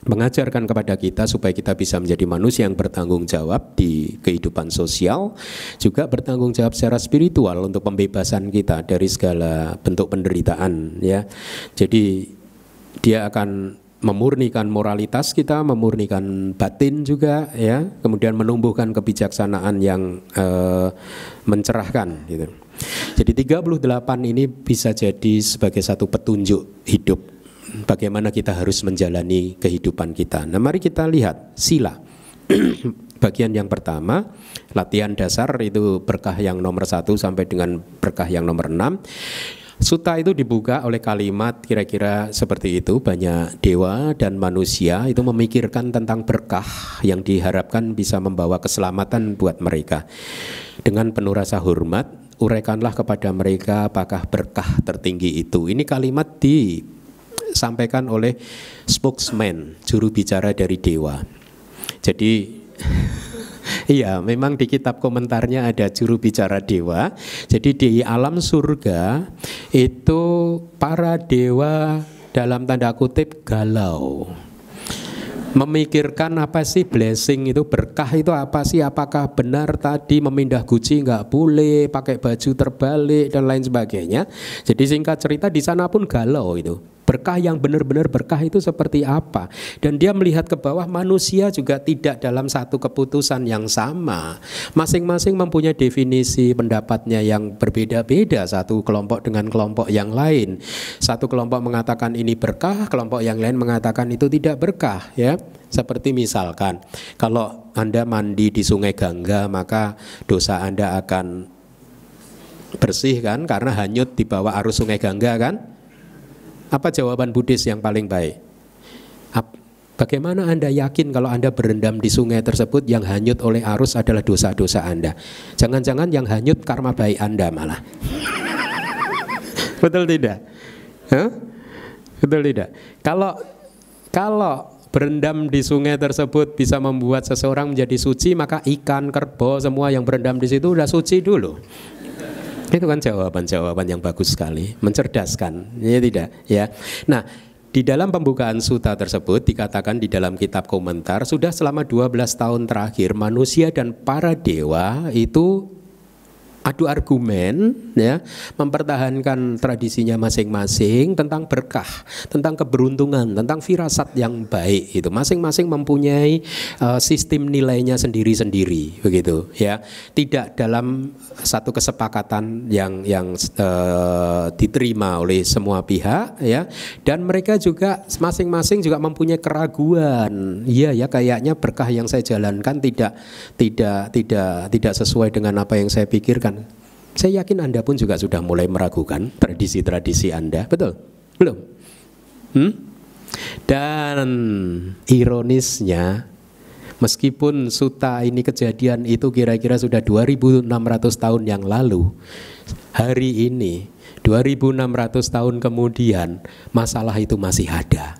A: mengajarkan kepada kita supaya kita bisa menjadi manusia yang bertanggung jawab di kehidupan sosial, juga bertanggung jawab secara spiritual untuk pembebasan kita dari segala bentuk penderitaan, ya. Jadi dia akan memurnikan moralitas kita, memurnikan batin juga, ya. Kemudian menumbuhkan kebijaksanaan yang mencerahkan, gitu. Jadi 38 ini bisa jadi sebagai satu petunjuk hidup bagaimana kita harus menjalani kehidupan kita. Nah, mari kita lihat sila. Bagian yang pertama, latihan dasar, itu berkah yang nomor 1 sampai dengan berkah yang nomor 6. Sutta itu dibuka oleh kalimat kira-kira seperti itu. Banyak dewa dan manusia itu memikirkan tentang berkah yang diharapkan bisa membawa keselamatan buat mereka. Dengan penuh rasa hormat, uraikanlah kepada mereka apakah berkah tertinggi itu. Ini kalimat disampaikan oleh spokesman, juru bicara dari dewa. Jadi iya, memang di kitab komentarnya ada juru bicara dewa. Jadi di alam surga itu para dewa dalam tanda kutip galau, memikirkan apa sih blessing itu, berkah itu apa sih, apakah benar tadi memindah guci nggak boleh, pakai baju terbalik dan lain sebagainya. Jadi singkat cerita di sana pun galau itu. Berkah yang benar-benar berkah itu seperti apa. Dan dia melihat ke bawah, manusia juga tidak dalam satu keputusan yang sama. Masing-masing mempunyai definisi pendapatnya yang berbeda-beda, satu kelompok dengan kelompok yang lain. Satu kelompok mengatakan ini berkah, kelompok yang lain mengatakan itu tidak berkah, ya. Seperti misalkan kalau Anda mandi di Sungai Gangga, maka dosa Anda akan bersih kan, karena hanyut di bawah arus Sungai Gangga kan. Apa jawaban Buddhis yang paling baik? Bagaimana Anda yakin kalau Anda berendam di sungai tersebut yang hanyut oleh arus adalah dosa-dosa Anda? Jangan-jangan yang hanyut karma baik Anda malah. Betul tidak? Huh? Betul tidak? Kalau berendam di sungai tersebut bisa membuat seseorang menjadi suci, maka ikan, kerbau, semua yang berendam di situ sudah suci dulu. Itu kan jawaban-jawaban yang bagus sekali, mencerdaskan, ya tidak, ya. Nah, di dalam pembukaan sutta tersebut dikatakan di dalam kitab komentar, sudah selama 12 tahun terakhir manusia dan para dewa itu adu argumen, ya, mempertahankan tradisinya masing-masing tentang berkah, tentang keberuntungan, tentang firasat yang baik. Itu masing-masing mempunyai sistem nilainya sendiri-sendiri, begitu, ya. Tidak dalam satu kesepakatan yang diterima oleh semua pihak, ya. Dan mereka juga masing-masing juga mempunyai keraguan. Iya ya, kayaknya berkah yang saya jalankan tidak sesuai dengan apa yang saya pikirkan. Saya yakin Anda pun juga sudah mulai meragukan tradisi-tradisi Anda, betul? Belum? Dan ironisnya, meskipun sutta ini kejadian itu kira-kira sudah 2600 tahun yang lalu, hari ini 2600 tahun kemudian masalah itu masih ada.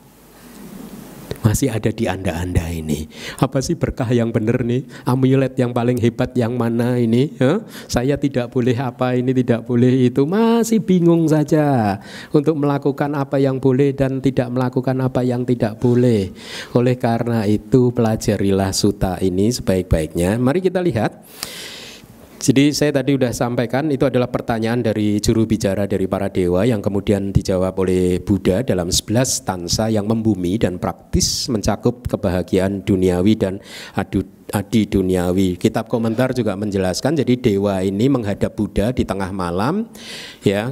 A: Masih ada di Anda ini. Apa sih berkah yang benar nih? Amulet yang paling hebat yang mana ini? Saya tidak boleh apa, ini tidak boleh itu. Masih bingung saja untuk melakukan apa yang boleh dan tidak melakukan apa yang tidak boleh. Oleh karena itu pelajarilah sutta ini sebaik-baiknya. Mari kita lihat. Jadi saya tadi sudah sampaikan itu adalah pertanyaan dari juru bicara dari para dewa yang kemudian dijawab oleh Buddha dalam 11 stanza yang membumi dan praktis mencakup kebahagiaan duniawi dan adi duniawi. Kitab komentar juga menjelaskan jadi dewa ini menghadap Buddha di tengah malam ya,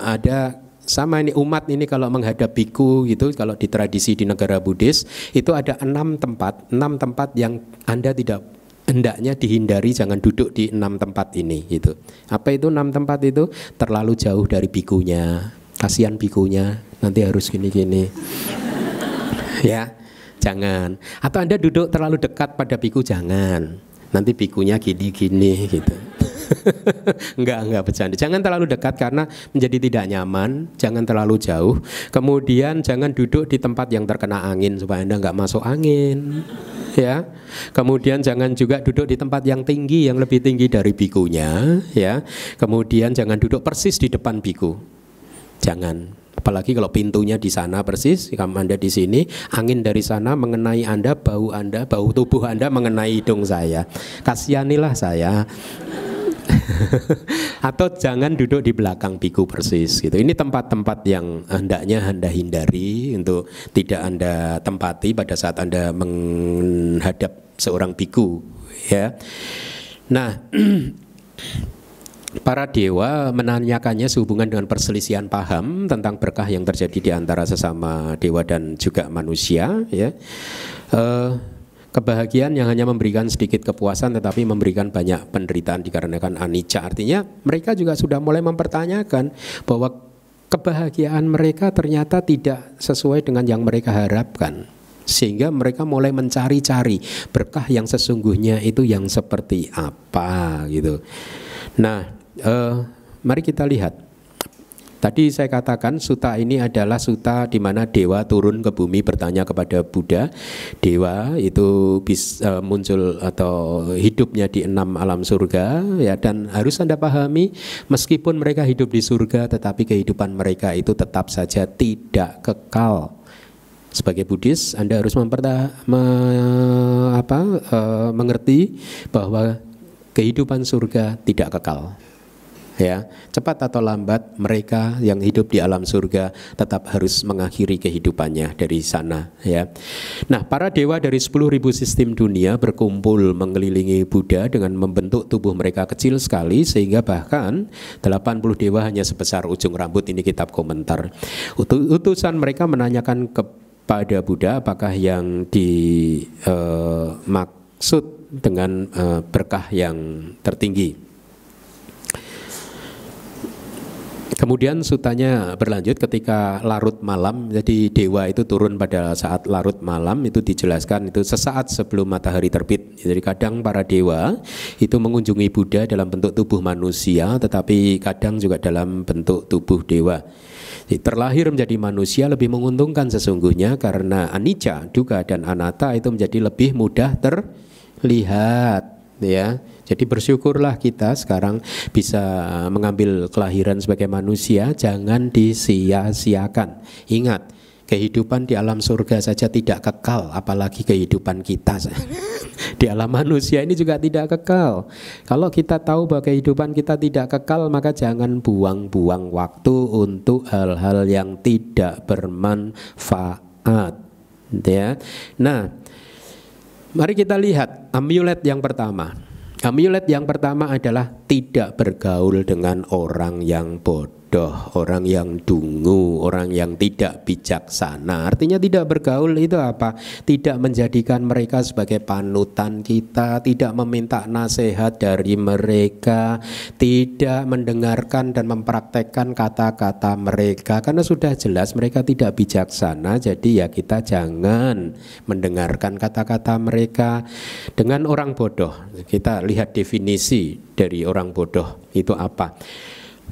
A: ada sama ini umat ini kalau menghadap biku gitu, kalau di tradisi di negara Buddhis itu ada 6 tempat yang Anda tidak hendaknya dihindari, jangan duduk di 6 tempat ini gitu. Apa itu 6 tempat itu? Terlalu jauh dari bikunya, kasihan bikunya, nanti harus gini-gini. Ya, jangan. Atau Anda duduk terlalu dekat pada biku, jangan. Nanti bikunya gini-gini gitu. Enggak bercanda. Jangan terlalu dekat karena menjadi tidak nyaman. Jangan terlalu jauh. Kemudian jangan duduk di tempat yang terkena angin supaya Anda enggak masuk angin. Ya. Kemudian jangan juga duduk di tempat yang tinggi, yang lebih tinggi dari bikunya. Ya. Kemudian jangan duduk persis di depan biku. Jangan. Apalagi kalau pintunya di sana persis, kalau Anda di sini, angin dari sana mengenai Anda, bau tubuh Anda mengenai hidung saya. Kasihanilah saya. Atau jangan duduk di belakang biku persis gitu. Ini tempat-tempat yang hendaknya Anda hindari untuk tidak Anda tempati pada saat Anda menghadap seorang biku ya. Nah, para dewa menanyakannya sehubungan dengan perselisihan paham tentang berkah yang terjadi di antara sesama dewa dan juga manusia ya. Kebahagiaan yang hanya memberikan sedikit kepuasan tetapi memberikan banyak penderitaan dikarenakan anicca. Artinya mereka juga sudah mulai mempertanyakan bahwa kebahagiaan mereka ternyata tidak sesuai dengan yang mereka harapkan. Sehingga mereka mulai mencari-cari berkah yang sesungguhnya itu yang seperti apa gitu. Nah, mari kita lihat. Tadi saya katakan sutta ini adalah sutta di mana dewa turun ke bumi bertanya kepada Buddha. Dewa itu bisa muncul atau hidupnya di 6 alam surga ya, dan harus Anda pahami meskipun mereka hidup di surga tetapi kehidupan mereka itu tetap saja tidak kekal. Sebagai Buddhis Anda harus mengerti bahwa kehidupan surga tidak kekal. Ya, cepat atau lambat mereka yang hidup di alam surga tetap harus mengakhiri kehidupannya dari sana ya. Nah, para dewa dari 10.000 sistem dunia berkumpul mengelilingi Buddha dengan membentuk tubuh mereka kecil sekali sehingga bahkan 80 dewa hanya sebesar ujung rambut. Ini kitab komentar. Utusan mereka menanyakan kepada Buddha apakah yang dimaksud dengan berkah yang tertinggi. Kemudian sutanya berlanjut ketika larut malam. Jadi dewa itu turun pada saat larut malam, itu dijelaskan itu sesaat sebelum matahari terbit. Jadi kadang para dewa itu mengunjungi Buddha dalam bentuk tubuh manusia, tetapi kadang juga dalam bentuk tubuh dewa. Jadi, terlahir menjadi manusia lebih menguntungkan sesungguhnya karena anicca, dukkha dan anatta itu menjadi lebih mudah terlihat ya. Jadi bersyukurlah kita sekarang bisa mengambil kelahiran sebagai manusia, jangan disia-siakan. Ingat, kehidupan di alam surga saja tidak kekal, apalagi kehidupan kita di alam manusia ini juga tidak kekal. Kalau kita tahu bahwa kehidupan kita tidak kekal, maka jangan buang-buang waktu untuk hal-hal yang tidak bermanfaat ya. Nah, mari kita lihat amulet yang pertama. Amulet yang pertama adalah tidak bergaul dengan orang yang bodoh, orang yang dungu, orang yang tidak bijaksana. Artinya tidak bergaul itu apa? Tidak menjadikan mereka sebagai panutan kita, tidak meminta nasihat dari mereka, tidak mendengarkan dan mempraktekkan kata-kata mereka. Karena sudah jelas mereka tidak bijaksana, jadi ya kita jangan mendengarkan kata-kata mereka. Dengan orang bodoh, kita lihat definisi dari orang bodoh itu apa.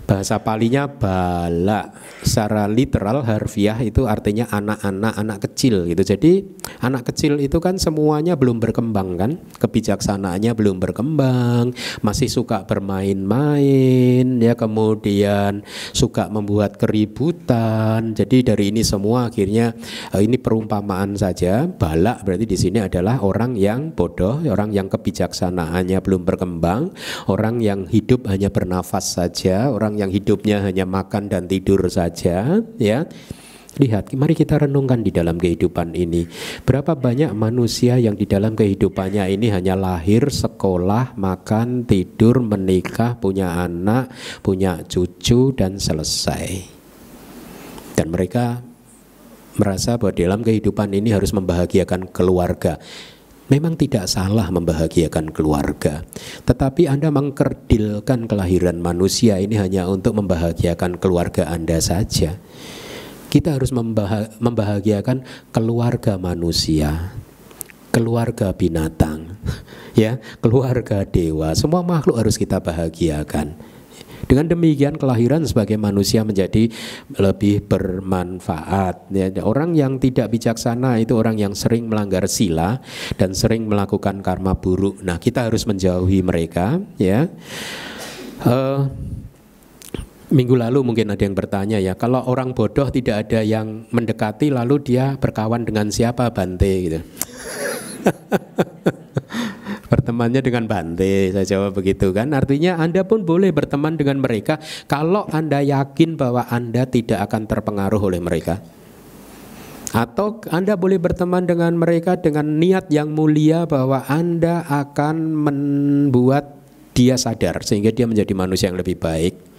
A: Bahasa Palinya bala, secara literal harfiah itu artinya anak-anak, anak kecil gitu. Jadi anak kecil itu kan semuanya belum berkembang kan, kebijaksanaannya belum berkembang, masih suka bermain-main ya, kemudian suka membuat keributan. Jadi dari ini semua akhirnya ini perumpamaan saja. Bala berarti di sini adalah orang yang bodoh, orang yang kebijaksanaannya belum berkembang, orang yang hidup hanya bernafas saja, orang yang hidupnya hanya makan dan tidur saja ya. Lihat, mari kita renungkan di dalam kehidupan ini. Berapa banyak manusia yang di dalam kehidupannya ini hanya lahir, sekolah, makan, tidur, menikah, punya anak, punya cucu dan selesai. Dan mereka merasa bahwa dalam kehidupan ini harus membahagiakan keluarga. Memang tidak salah membahagiakan keluarga, tetapi Anda mengkerdilkan kelahiran manusia ini hanya untuk membahagiakan keluarga Anda saja. Kita harus membahagiakan keluarga manusia, keluarga binatang, ya, keluarga dewa. Semua makhluk harus kita bahagiakan. Dengan demikian kelahiran sebagai manusia menjadi lebih bermanfaat ya. Orang yang tidak bijaksana itu orang yang sering melanggar sila dan sering melakukan karma buruk. Nah, kita harus menjauhi mereka ya. Minggu lalu mungkin ada yang bertanya ya, kalau orang bodoh tidak ada yang mendekati lalu dia berkawan dengan siapa, Bante gitu. Bertemannya dengan Bante, saya jawab begitu kan. Artinya Anda pun boleh berteman dengan mereka kalau Anda yakin bahwa Anda tidak akan terpengaruh oleh mereka. Atau Anda boleh berteman dengan mereka dengan niat yang mulia bahwa Anda akan membuat dia sadar sehingga dia menjadi manusia yang lebih baik.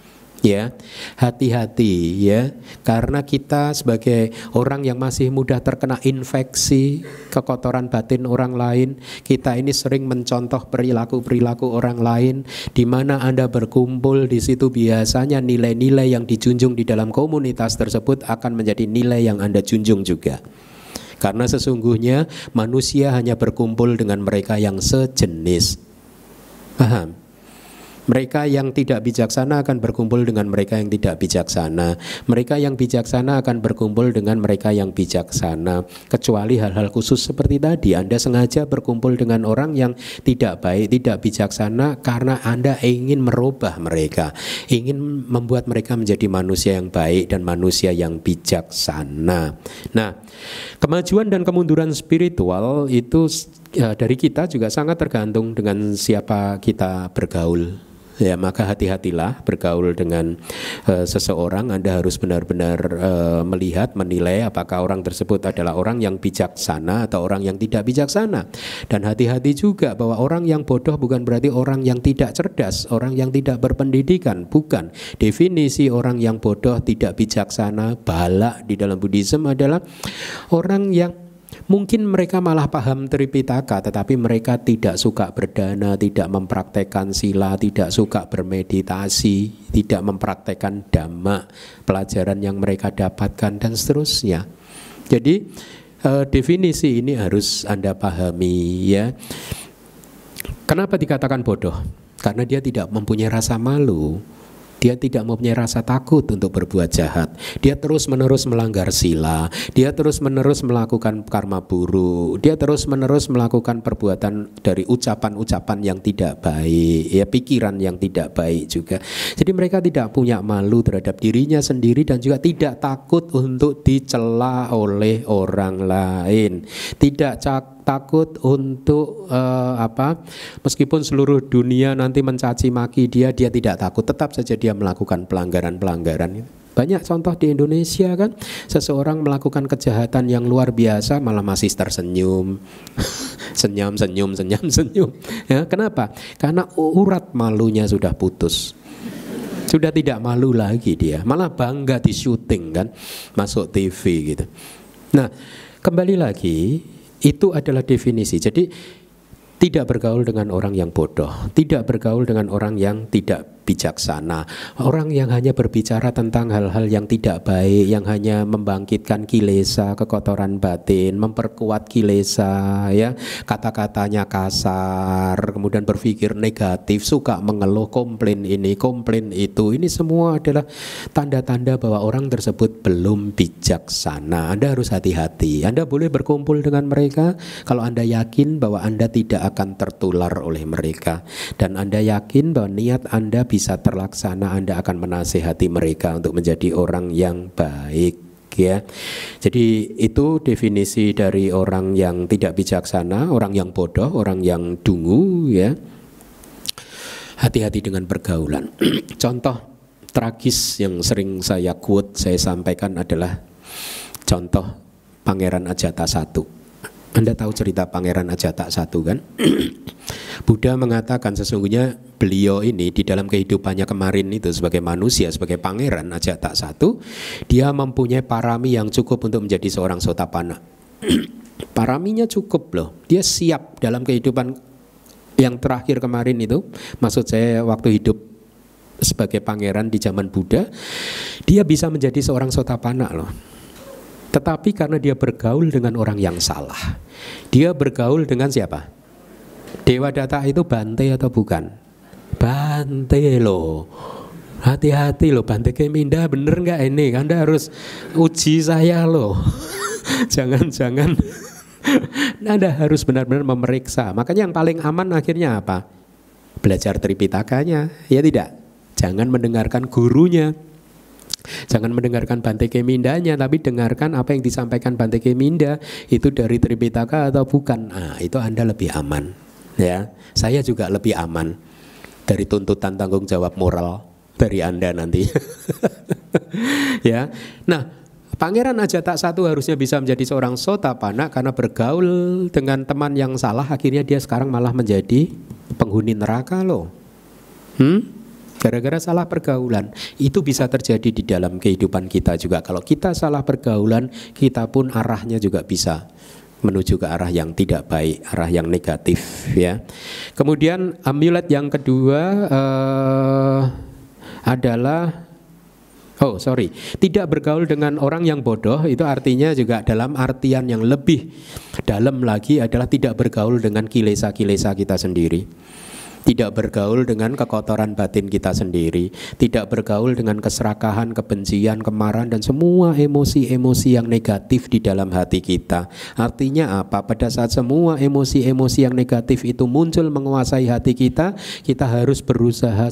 A: Ya, hati-hati ya, karena kita sebagai orang yang masih mudah terkena infeksi kekotoran batin orang lain, kita ini sering mencontoh perilaku-perilaku orang lain, di mana Anda berkumpul di situ biasanya nilai-nilai yang dijunjung di dalam komunitas tersebut akan menjadi nilai yang Anda junjung juga. Karena sesungguhnya manusia hanya berkumpul dengan mereka yang sejenis. Paham? Mereka yang tidak bijaksana akan berkumpul dengan mereka yang tidak bijaksana. Mereka yang bijaksana akan berkumpul dengan mereka yang bijaksana. Kecuali hal-hal khusus seperti tadi, Anda sengaja berkumpul dengan orang yang tidak baik, tidak bijaksana, karena Anda ingin merubah mereka, ingin membuat mereka menjadi manusia yang baik dan manusia yang bijaksana. Nah, kemajuan dan kemunduran spiritual itu dari kita juga sangat tergantung dengan siapa kita bergaul. Ya, maka hati-hatilah bergaul dengan seseorang. Anda harus benar-benar melihat, menilai apakah orang tersebut adalah orang yang bijaksana atau orang yang tidak bijaksana. Dan hati-hati juga bahwa orang yang bodoh bukan berarti orang yang tidak cerdas, orang yang tidak berpendidikan, bukan. Definisi orang yang bodoh, tidak bijaksana, bala di dalam Buddhism adalah orang yang mungkin mereka malah paham Tripitaka, tetapi mereka tidak suka berdana, tidak mempraktekkan sila, tidak suka bermeditasi, tidak mempraktekkan dhamma, pelajaran yang mereka dapatkan dan seterusnya. Jadi definisi ini harus Anda pahami ya. Kenapa dikatakan bodoh? Karena dia tidak mempunyai rasa malu. Dia tidak mempunyai rasa takut untuk berbuat jahat. Dia terus-menerus melanggar sila. Dia terus-menerus melakukan karma buruk. Dia terus-menerus melakukan perbuatan dari ucapan-ucapan yang tidak baik, ya, pikiran yang tidak baik juga. Jadi mereka tidak punya malu terhadap dirinya sendiri dan juga tidak takut untuk dicela oleh orang lain. Tidak takut untuk meskipun seluruh dunia nanti mencaci maki dia tidak takut, tetap saja dia melakukan pelanggaran-pelanggaran. Banyak contoh di Indonesia kan, seseorang melakukan kejahatan yang luar biasa malah masih tersenyum, senyum. Ya, kenapa? Karena urat malunya sudah putus. Sudah tidak malu lagi dia, malah bangga di syuting kan, masuk TV gitu. Nah, kembali lagi, itu adalah definisi. Jadi tidak bergaul dengan orang yang bodoh, tidak bergaul dengan orang yang tidak bijaksana. Orang yang hanya berbicara tentang hal-hal yang tidak baik, yang hanya membangkitkan kilesa, kekotoran batin, memperkuat kilesa, ya, kata-katanya kasar, kemudian berpikir negatif, suka mengeluh, komplain ini, komplain itu. Ini semua adalah tanda-tanda bahwa orang tersebut belum bijaksana. Anda harus hati-hati. Anda boleh berkumpul dengan mereka kalau Anda yakin bahwa Anda tidak akan tertular oleh mereka, dan Anda yakin bahwa niat Anda bisa terlaksana. Anda akan menasihati mereka untuk menjadi orang yang baik, ya. Jadi itu definisi dari orang yang tidak bijaksana, orang yang bodoh, orang yang dungu, ya. Hati-hati dengan pergaulan. Contoh tragis yang sering saya quote, saya sampaikan adalah contoh Pangeran Ajata I. Anda tahu cerita Pangeran Ajata I kan? Buddha mengatakan sesungguhnya beliau ini di dalam kehidupannya kemarin itu sebagai manusia, sebagai Pangeran Ajata I, dia mempunyai parami yang cukup untuk menjadi seorang Sotapanna. Paraminya cukup loh. Dia siap dalam kehidupan yang terakhir kemarin itu, maksud saya waktu hidup sebagai pangeran di zaman Buddha, dia bisa menjadi seorang Sotapanna loh. Tetapi karena dia bergaul dengan orang yang salah. Dia bergaul dengan siapa? Dewa Data itu Bante atau bukan? Bante loh. Hati-hati loh, Bante Keminda bener nggak ini? Anda harus uji saya loh. Jangan-jangan Anda harus benar-benar memeriksa. Makanya yang paling aman akhirnya apa? Belajar Tripitakanya, ya tidak? Jangan mendengarkan gurunya. Jangan mendengarkan Bante Kemindanya, tapi dengarkan apa yang disampaikan Bante Keminda itu dari Tripitaka atau bukan. Nah, itu Anda lebih aman, ya. Saya juga lebih aman dari tuntutan tanggung jawab moral dari Anda nanti. Ya. Nah, Pangeran Ajata I harusnya bisa menjadi seorang Sotapanna karena bergaul dengan teman yang salah, akhirnya dia sekarang malah menjadi penghuni neraka loh. Gara-gara salah pergaulan. Itu bisa terjadi di dalam kehidupan kita juga. Kalau kita salah pergaulan, kita pun arahnya juga bisa menuju ke arah yang tidak baik, arah yang negatif, ya. Kemudian amulet yang kedua adalah tidak bergaul dengan orang yang bodoh. Itu artinya juga dalam artian yang lebih dalam lagi adalah tidak bergaul dengan kilesa-kilesa kita sendiri. Tidak bergaul dengan kekotoran batin kita sendiri. Tidak bergaul dengan keserakahan, kebencian, kemarahan, dan semua emosi-emosi yang negatif di dalam hati kita. Artinya apa? Pada saat semua emosi-emosi yang negatif itu muncul menguasai hati kita, kita harus berusaha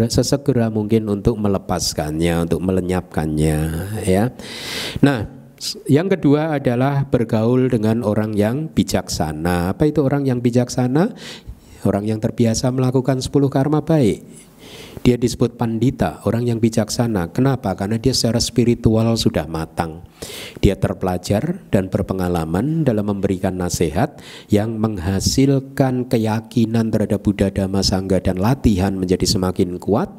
A: sesegera mungkin untuk melepaskannya, untuk melenyapkannya, ya. Nah, yang kedua adalah bergaul dengan orang yang bijaksana. Apa itu orang yang bijaksana? Orang yang terbiasa melakukan 10 karma baik. Dia disebut pandita, orang yang bijaksana. Kenapa? Karena dia secara spiritual sudah matang. Dia terpelajar dan berpengalaman dalam memberikan nasihat yang menghasilkan keyakinan terhadap Buddha, Dhamma, Sangha, dan latihan menjadi semakin kuat,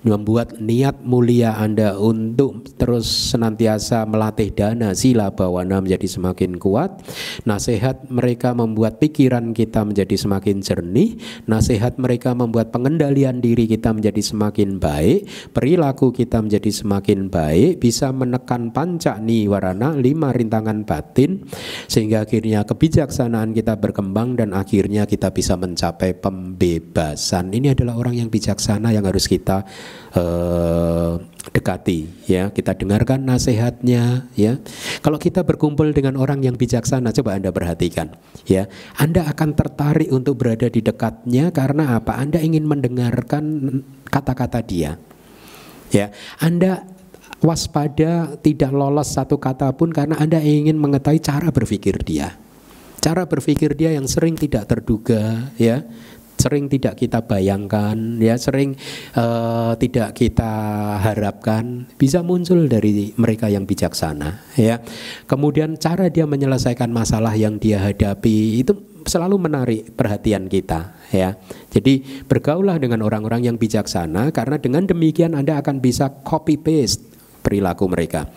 A: membuat niat mulia Anda untuk terus senantiasa melatih dana, sila, bawana menjadi semakin kuat. Nasihat mereka membuat pikiran kita menjadi semakin jernih. Nasihat mereka membuat pengendalian diri kita menjadi semakin baik, perilaku kita menjadi semakin baik, bisa menekan panca niwarana, 5 rintangan batin, sehingga akhirnya kebijaksanaan kita berkembang dan akhirnya kita bisa mencapai pembebasan. Ini adalah orang yang bijaksana yang harus kita dekati, ya. Kita dengarkan nasihatnya, ya. Kalau kita berkumpul dengan orang yang bijaksana, coba Anda perhatikan, ya. Anda akan tertarik untuk berada di dekatnya karena apa? Anda ingin mendengarkan kata-kata dia, ya. Anda waspada tidak lolos satu kata pun karena Anda ingin mengetahui cara berpikir dia. Cara berpikir dia yang sering tidak terduga, ya. Sering tidak kita bayangkan, ya, sering tidak kita harapkan, bisa muncul dari mereka yang bijaksana, ya. Kemudian cara dia menyelesaikan masalah yang dia hadapi itu selalu menarik perhatian kita, ya. Jadi bergaullah dengan orang-orang yang bijaksana, karena dengan demikian Anda akan bisa copy paste perilaku mereka.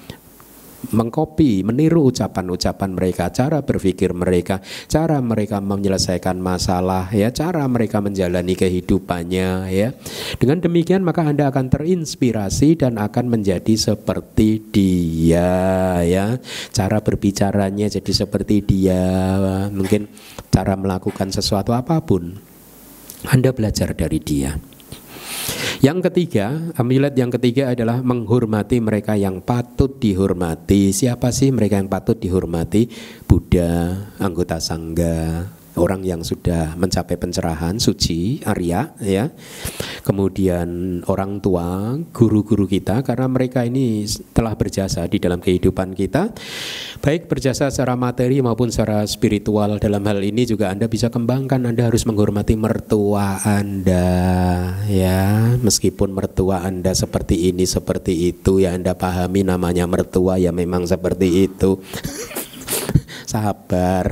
A: mengkopi, meniru ucapan-ucapan mereka, cara berpikir mereka, cara mereka menyelesaikan masalah, ya, cara mereka menjalani kehidupannya, ya. Dengan demikian maka Anda akan terinspirasi dan akan menjadi seperti dia, ya. Cara berbicaranya jadi seperti dia, mungkin cara melakukan sesuatu apapun Anda belajar dari dia. Yang ketiga, amulet yang ketiga adalah menghormati mereka yang patut dihormati. Siapa sih mereka yang patut dihormati? Buddha, anggota sangga, orang yang sudah mencapai pencerahan, suci, Arya, ya. Kemudian orang tua, guru-guru kita, karena mereka ini telah berjasa di dalam kehidupan kita, baik berjasa secara materi maupun secara spiritual. Dalam hal ini juga Anda bisa kembangkan. Anda harus menghormati mertua Anda, ya. Meskipun mertua Anda seperti ini, seperti itu, ya Anda pahami namanya mertua, ya memang seperti itu. Sabar.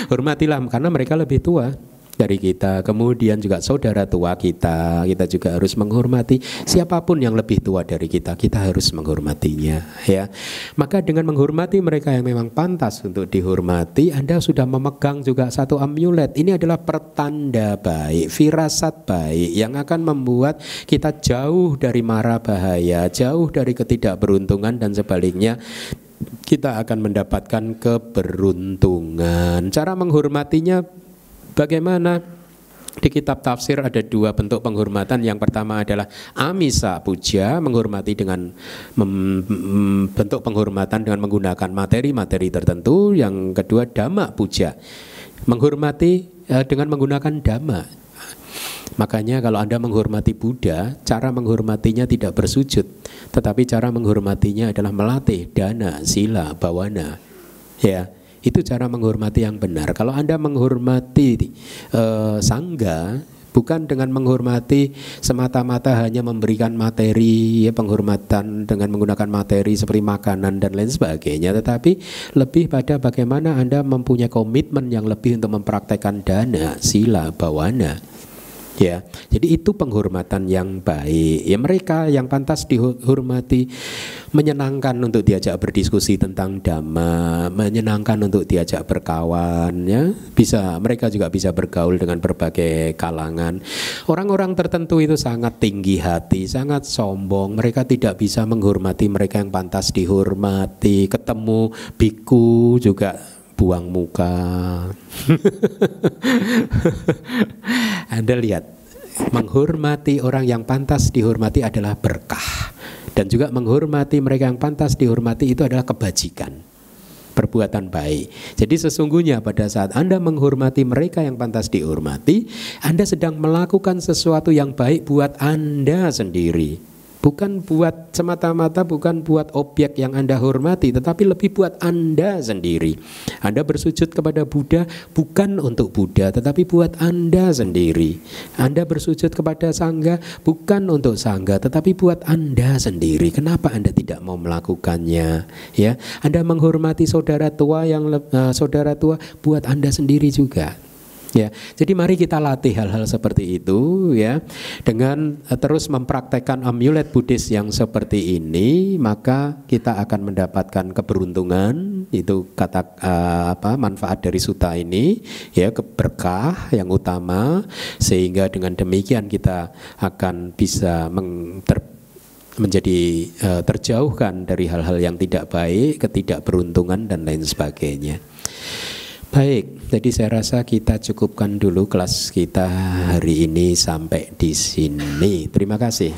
A: Hormatilah karena mereka lebih tua dari kita. Kemudian juga saudara tua kita juga harus menghormati. Siapapun yang lebih tua dari kita harus menghormatinya, ya. Maka dengan menghormati mereka yang memang pantas untuk dihormati, Anda sudah memegang juga satu amulet. Ini adalah pertanda baik, firasat baik yang akan membuat kita jauh dari mara bahaya, jauh dari ketidakberuntungan, dan sebaliknya kita akan mendapatkan keberuntungan. Cara menghormatinya bagaimana? Di kitab tafsir ada dua bentuk penghormatan. Yang pertama adalah amisa puja, menghormati dengan bentuk penghormatan dengan menggunakan materi-materi tertentu. Yang kedua dhamma puja, menghormati dengan menggunakan dhamma. Makanya kalau Anda menghormati Buddha, cara menghormatinya tidak bersujud, tetapi cara menghormatinya adalah melatih dana, sila, bawana, ya. Itu cara menghormati yang benar. Kalau Anda menghormati sangga, bukan dengan menghormati semata-mata hanya memberikan materi, ya, penghormatan dengan menggunakan materi seperti makanan dan lain sebagainya, tetapi lebih pada bagaimana Anda mempunyai komitmen yang lebih untuk mempraktekkan dana, sila, bawana. Ya, jadi itu penghormatan yang baik. Ya, mereka yang pantas dihormati, menyenangkan untuk diajak berdiskusi tentang dhamma, menyenangkan untuk diajak berkawan, ya. Mereka juga bisa bergaul dengan berbagai kalangan. Orang-orang tertentu itu sangat tinggi hati, sangat sombong. Mereka tidak bisa menghormati mereka yang pantas dihormati. Ketemu biku juga buang muka. Anda lihat, menghormati orang yang pantas dihormati adalah berkah, dan juga menghormati mereka yang pantas dihormati itu adalah kebajikan, perbuatan baik. Jadi sesungguhnya pada saat Anda menghormati mereka yang pantas dihormati, Anda sedang melakukan sesuatu yang baik buat Anda sendiri. Bukan buat semata-mata, bukan buat objek yang Anda hormati, tetapi lebih buat Anda sendiri. Anda bersujud kepada Buddha bukan untuk Buddha, tetapi buat Anda sendiri. Anda bersujud kepada Sangga bukan untuk Sangga, tetapi buat Anda sendiri. Kenapa Anda tidak mau melakukannya? Ya, Anda menghormati saudara tua buat Anda sendiri juga. Ya, jadi mari kita latih hal-hal seperti itu, ya. Dengan terus mempraktekkan amulet Buddhis yang seperti ini, maka kita akan mendapatkan keberuntungan. Itu kata manfaat dari sutta ini, ya, berkah yang utama, sehingga dengan demikian kita akan bisa menjadi terjauhkan dari hal-hal yang tidak baik, ketidakberuntungan dan lain sebagainya. Baik, jadi saya rasa kita cukupkan dulu kelas kita hari ini sampai di sini. Terima kasih.